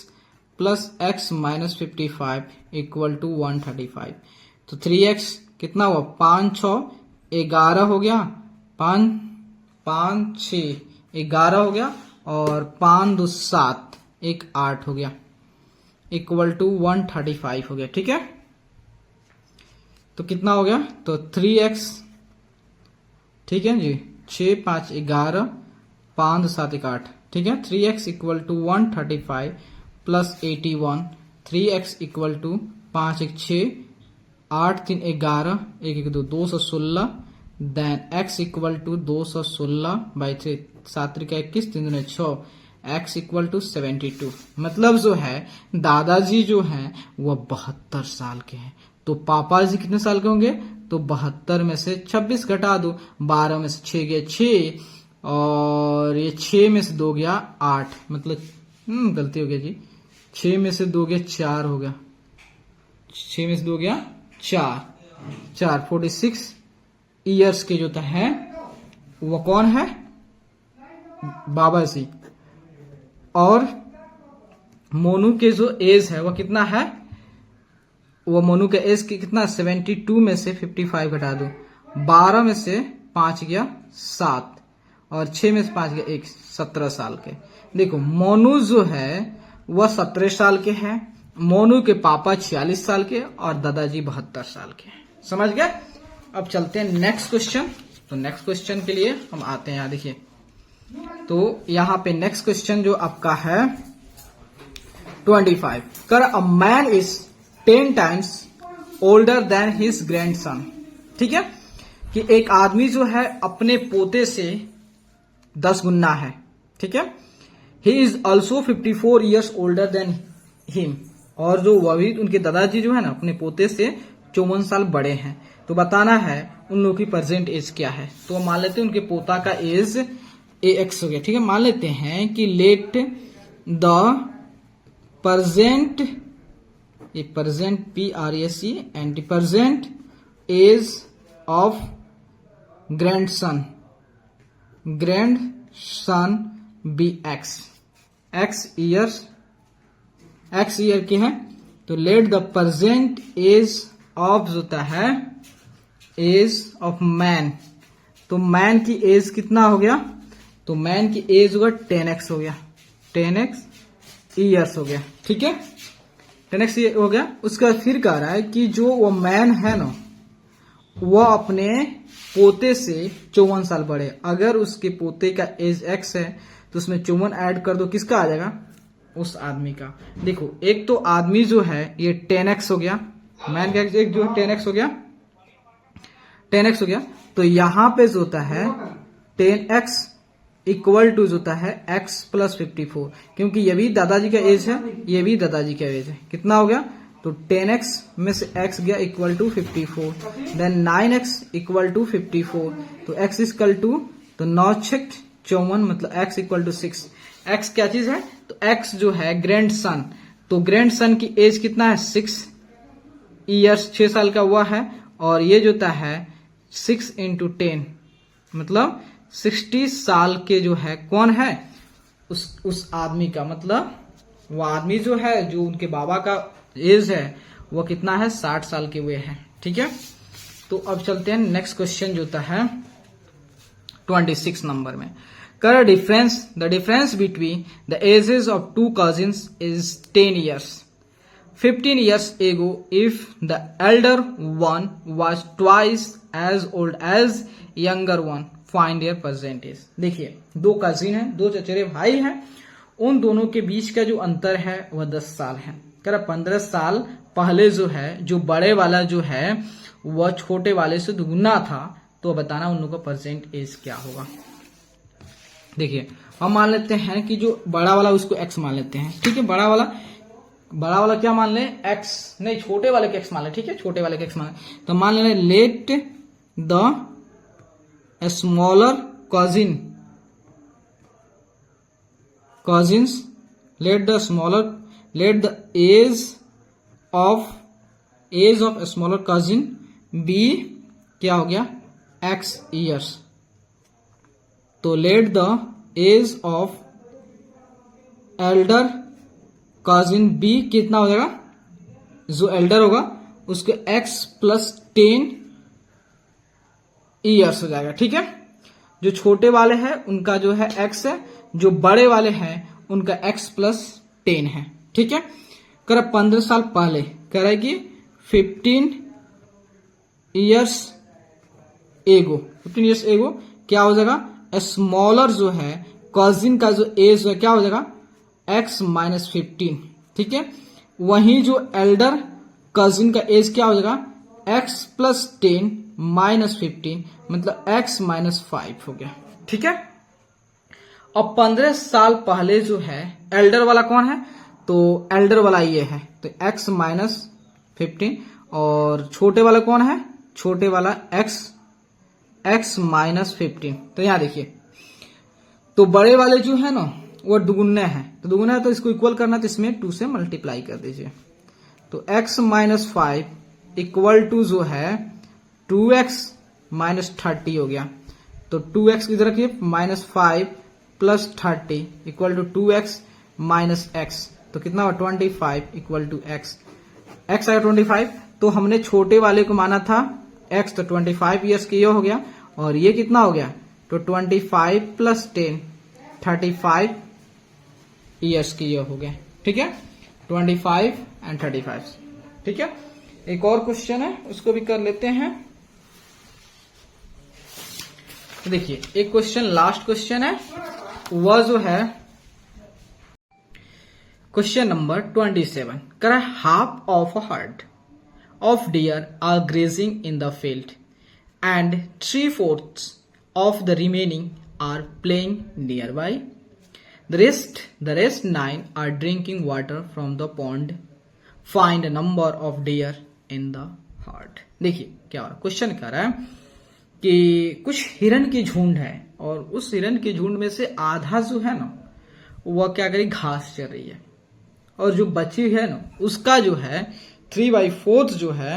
plus x minus 55 equal to 135। तो 3x कितना हुआ, 5 6 11 हो गया, 5 6 11 हो गया, और 5 2 7 1 8 हो गया, इक्वल टू 135 हो गया। ठीक है, तो कितना हो गया, तो 3x, ठीक है जी, 6 5 11 5 2 7 1 8, ठीक है, 3x equal to 135 plus 81, 3x equal to 5 1 6 8 3 11 1 1 2 216, then x equal to 216 by 3, 7 3 21 3 2 6, x equal to 72। मतलब जो है दादाजी जो हैं वह 72 साल के हैं। तो पापा जी कितने साल के होंगे, तो 72 में से 26 घटा दो, 12 में से 6 गया 6, और ये 6 में से 2 गया 8, मतलब गलती हो गया जी, 6 में से 2 गया 4 हो गया, 6 में से 2 गया 4, 46 ईयर्स के जो है वो कौन है, बाबा जी। और मोनू के जो एज है वह कितना है, वो मोनू का एज कितना, 72 में से 55 घटा दो, 12 में से 5 गया 7, और 6 में से 5 गया 1, 17 साल के। देखो मोनू जो है वह 17 साल के हैं, मोनू के पापा 46 साल के, और दादाजी 72 साल के। समझ गए। अब चलते हैं नेक्स्ट क्वेश्चन। तो नेक्स्ट क्वेश्चन के लिए हम आते हैं, यहाँ देखिए, तो यहाँ पे नेक्स्ट क्वेश्चन जो आपका है 25, कर a man is 10 times older than his grandson. ठीक है, कि एक आदमी जो है अपने पोते से 10 गुना है। ठीक है, he is also 54 years older than him, और जो वह भी उनके दादाजी जो है ना अपने पोते से 54 साल बड़े हैं। तो बताना है उन लोगों की प्रेजेंट एज क्या है। तो मान लेते हैं उनके पोता का एज AX हो गया। ठीक है, मान लेते हैं कि लेट द प्रेजेंट, ये present PRESE and present age of grandson be x year की है, तो let the present age of होता है एज ऑफ मैन, तो मैन की एज कितना हो गया, तो मैन की एज होगा 10x हो गया, 10x ईयर्स हो गया, ठीक है 10x हो गया। उसका फिर कह रहा है कि जो वो मैन है ना वो अपने पोते से 54 साल बड़े, अगर उसके पोते का एज x है तो उसमें 54 ऐड कर दो, किसका आ जाएगा, उस आदमी का। देखो एक तो आदमी जो है ये 10x हो गया, मैन का एक जो 10x हो गया, 10x हो गया, तो यहां पे जो होता है 10x इक्वल टू जो होता है x प्लस 54, क्योंकि ये भी दादाजी का एज है, ये भी दादाजी का एज है, कितना हो गया, तो 10x में से x गया equal to 54, then 9x equal to 54, तो x इक्वल टू, तो 9 6 54 मतलब x इक्वल टू 6। x क्या चीज है, तो x जो है ग्रैंड सन, तो ग्रैंड सन की एज कितना है 6 ईयर्स, 6 साल का हुआ है, और ये जो होता है 6 इंटू 10 मतलब 60 साल के जो है कौन है, उस आदमी का, मतलब वो आदमी जो है जो उनके बाबा का एज है वो कितना है 60 साल के हुए हैं, ठीक है। तो अब चलते हैं नेक्स्ट क्वेश्चन जो होता है 26 नंबर में। कर difference, the difference between the ages of two cousins is 10 years 15 years ago if the elder one was twice as old as younger one find their present age। देखिए दो cousin है, दो चचेरे भाई हैं, उन दोनों के बीच का जो अंतर है वह 10 साल है। कर 15 साल पहले जो है जो बड़े वाला जो है वह छोटे वाले से दुगुना था, तो बताना उन लोगों का प्रेजेंट एज क्या होगा। देखिए हम मान लेते हैं कि जो बड़ा वाला उसको x मान लेते हैं, ठीक है, बड़ा वाला क्या मान लें x, नहीं छोटे वाले के x मान लें, ठीक है, छोटे वाले के x मान लें, तो मान लें let the smaller cousins let the age of smaller cousin be क्या हो गया x years, तो let the age of elder cousin be कितना हो जाएगा, जो एल्डर होगा उसके x प्लस 10 ईयर्स हो जाएगा, ठीक है। जो छोटे वाले हैं उनका जो है x है, जो बड़े वाले हैं उनका x प्लस 10 है, ठीक है। कर 15 साल पहले करेगी 15 years एगो क्या हो जाएगा, स्मॉलर जो है कजिन का जो एज है क्या हो जाएगा x माइनस 15, ठीक है। वहीं जो एल्डर कजिन का एज क्या हो जाएगा x प्लस 10 माइनस 15 मतलब x माइनस 5 हो गया, ठीक है। अब 15 साल पहले जो है एल्डर वाला कौन है, तो एल्डर वाला ये है, तो x माइनस 15, और छोटे वाला कौन है, छोटे वाला x माइनस 15। तो यहां देखिए तो बड़े वाले जो है ना वो दुगुने हैं, तो दुगुना है तो इसको इक्वल करना, तो इसमें 2 से मल्टीप्लाई कर दीजिए, तो x माइनस 5 इक्वल टू जो है 2x माइनस 30 हो गया, तो 2x किधर रखिए minus 5 plus 30 equal to 2x minus x, तो कितना हुआ 25 इक्वल टू x आया 25, तो हमने छोटे वाले को माना था x, तो 25 ईयर्स की ये हो गया, और ये कितना हो गया, तो 25 प्लस 10 35 ईयर्स की ये हो गया, ठीक है, 25 एंड 35, ठीक है। एक और क्वेश्चन है उसको भी कर लेते हैं। देखिए एक क्वेश्चन लास्ट क्वेश्चन है, वह जो है क्वेश्चन नंबर 27। कर half of a herd of deer are grazing in the field and 3/4 of the remaining are playing nearby. The rest 9 are drinking water from the pond. Find a number of deer in the herd. देखिए क्या हो रहा है, question कर रहा है कि कुछ हिरन की झुंड है और उस हिरन के झुंड में से आधा जो है ना वह क्या करी घास चर रही है, और जो बची है ना उसका जो है 3/4 जो है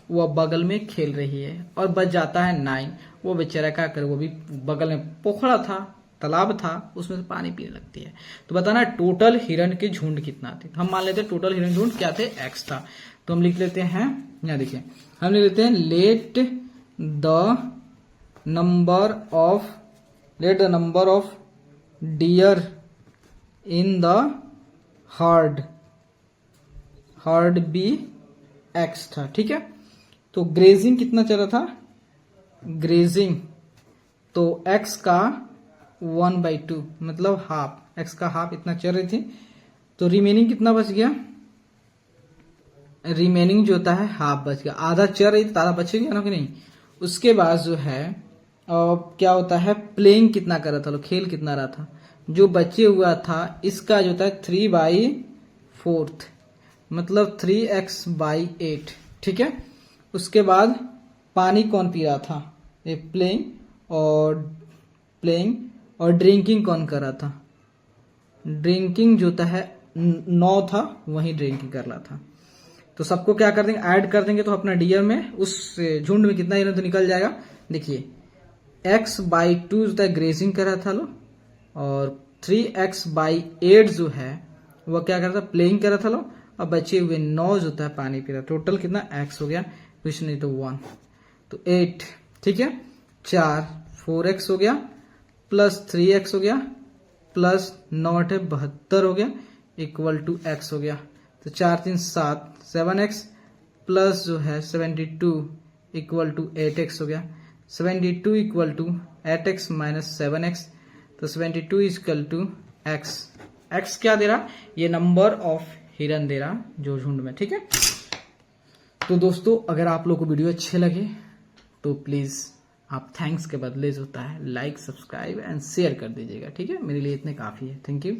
वह बगल में खेल रही है और बच जाता है 9। वो बेचारा क्या करे, वो भी बगल में पोखरा था, तालाब था, उसमें से पानी पीने लगती है। तो बताना टोटल हिरण के झुंड कितना थे। हम मान लेते हैं टोटल हिरण झुंड क्या थे, x था। तो हम लिख लेते हैं, यहाँ देखिए हम लिख लेते हैं let the number of deer in the herd be x था। ठीक है, तो ग्रेजिंग कितना चला था, ग्रेजिंग तो x का 1/2 मतलब हाफ, x का हाफ इतना चल रही थी। तो रिमेनिंग कितना बच गया, रिमेनिंग जो होता है हाफ बच गया, आधा चल रही थी आधा बचेगा ना कि नहीं। उसके बाद जो है क्या होता है, प्लेइंग कितना कर रहा था, खेल कितना रहा था, जो बचे हुआ था इसका जो था 3/4 मतलब 3x/8। ठीक है, उसके बाद पानी कौन पी रहा था, ये प्लेइंग और ड्रिंकिंग कौन कर रहा था, ड्रिंकिंग जो था है 9 था, वहीं ड्रिंकिंग कर रहा था। तो सबको क्या कर देंगे, ऐड कर देंगे, तो अपना डियर में उस झुंड में कितना हिरन तो निकल जाएगा। देखिए x/2 जो था ग्रेजिंग कर रहा था लो, और 3x/8 जो है वह क्या कर रहा था, प्लेइंग कर रहा था लो, और बचे हुए 9 जो था पानी पी रहा। टोटल कितना x हो गया, कुछ नहीं तो 1, तो 8। ठीक है, 4x हो गया प्लस 3x हो गया प्लस 9 72 हो गया इक्वल टू x हो गया। तो 4 3 7 7x प्लस जो है 72 इक्वल टू 8x हो गया। 72 equal to 8x minus 7x, तो 72 इक्वल टू x। x क्या दे रहा, ये नंबर ऑफ हिरन दे रहा जो झुंड में। ठीक है, तो दोस्तों अगर आप लोग को वीडियो अच्छे लगे तो प्लीज आप थैंक्स के बदले जो होता है लाइक, सब्सक्राइब एंड शेयर कर दीजिएगा। ठीक है, मेरे लिए इतने काफी है। Thank you.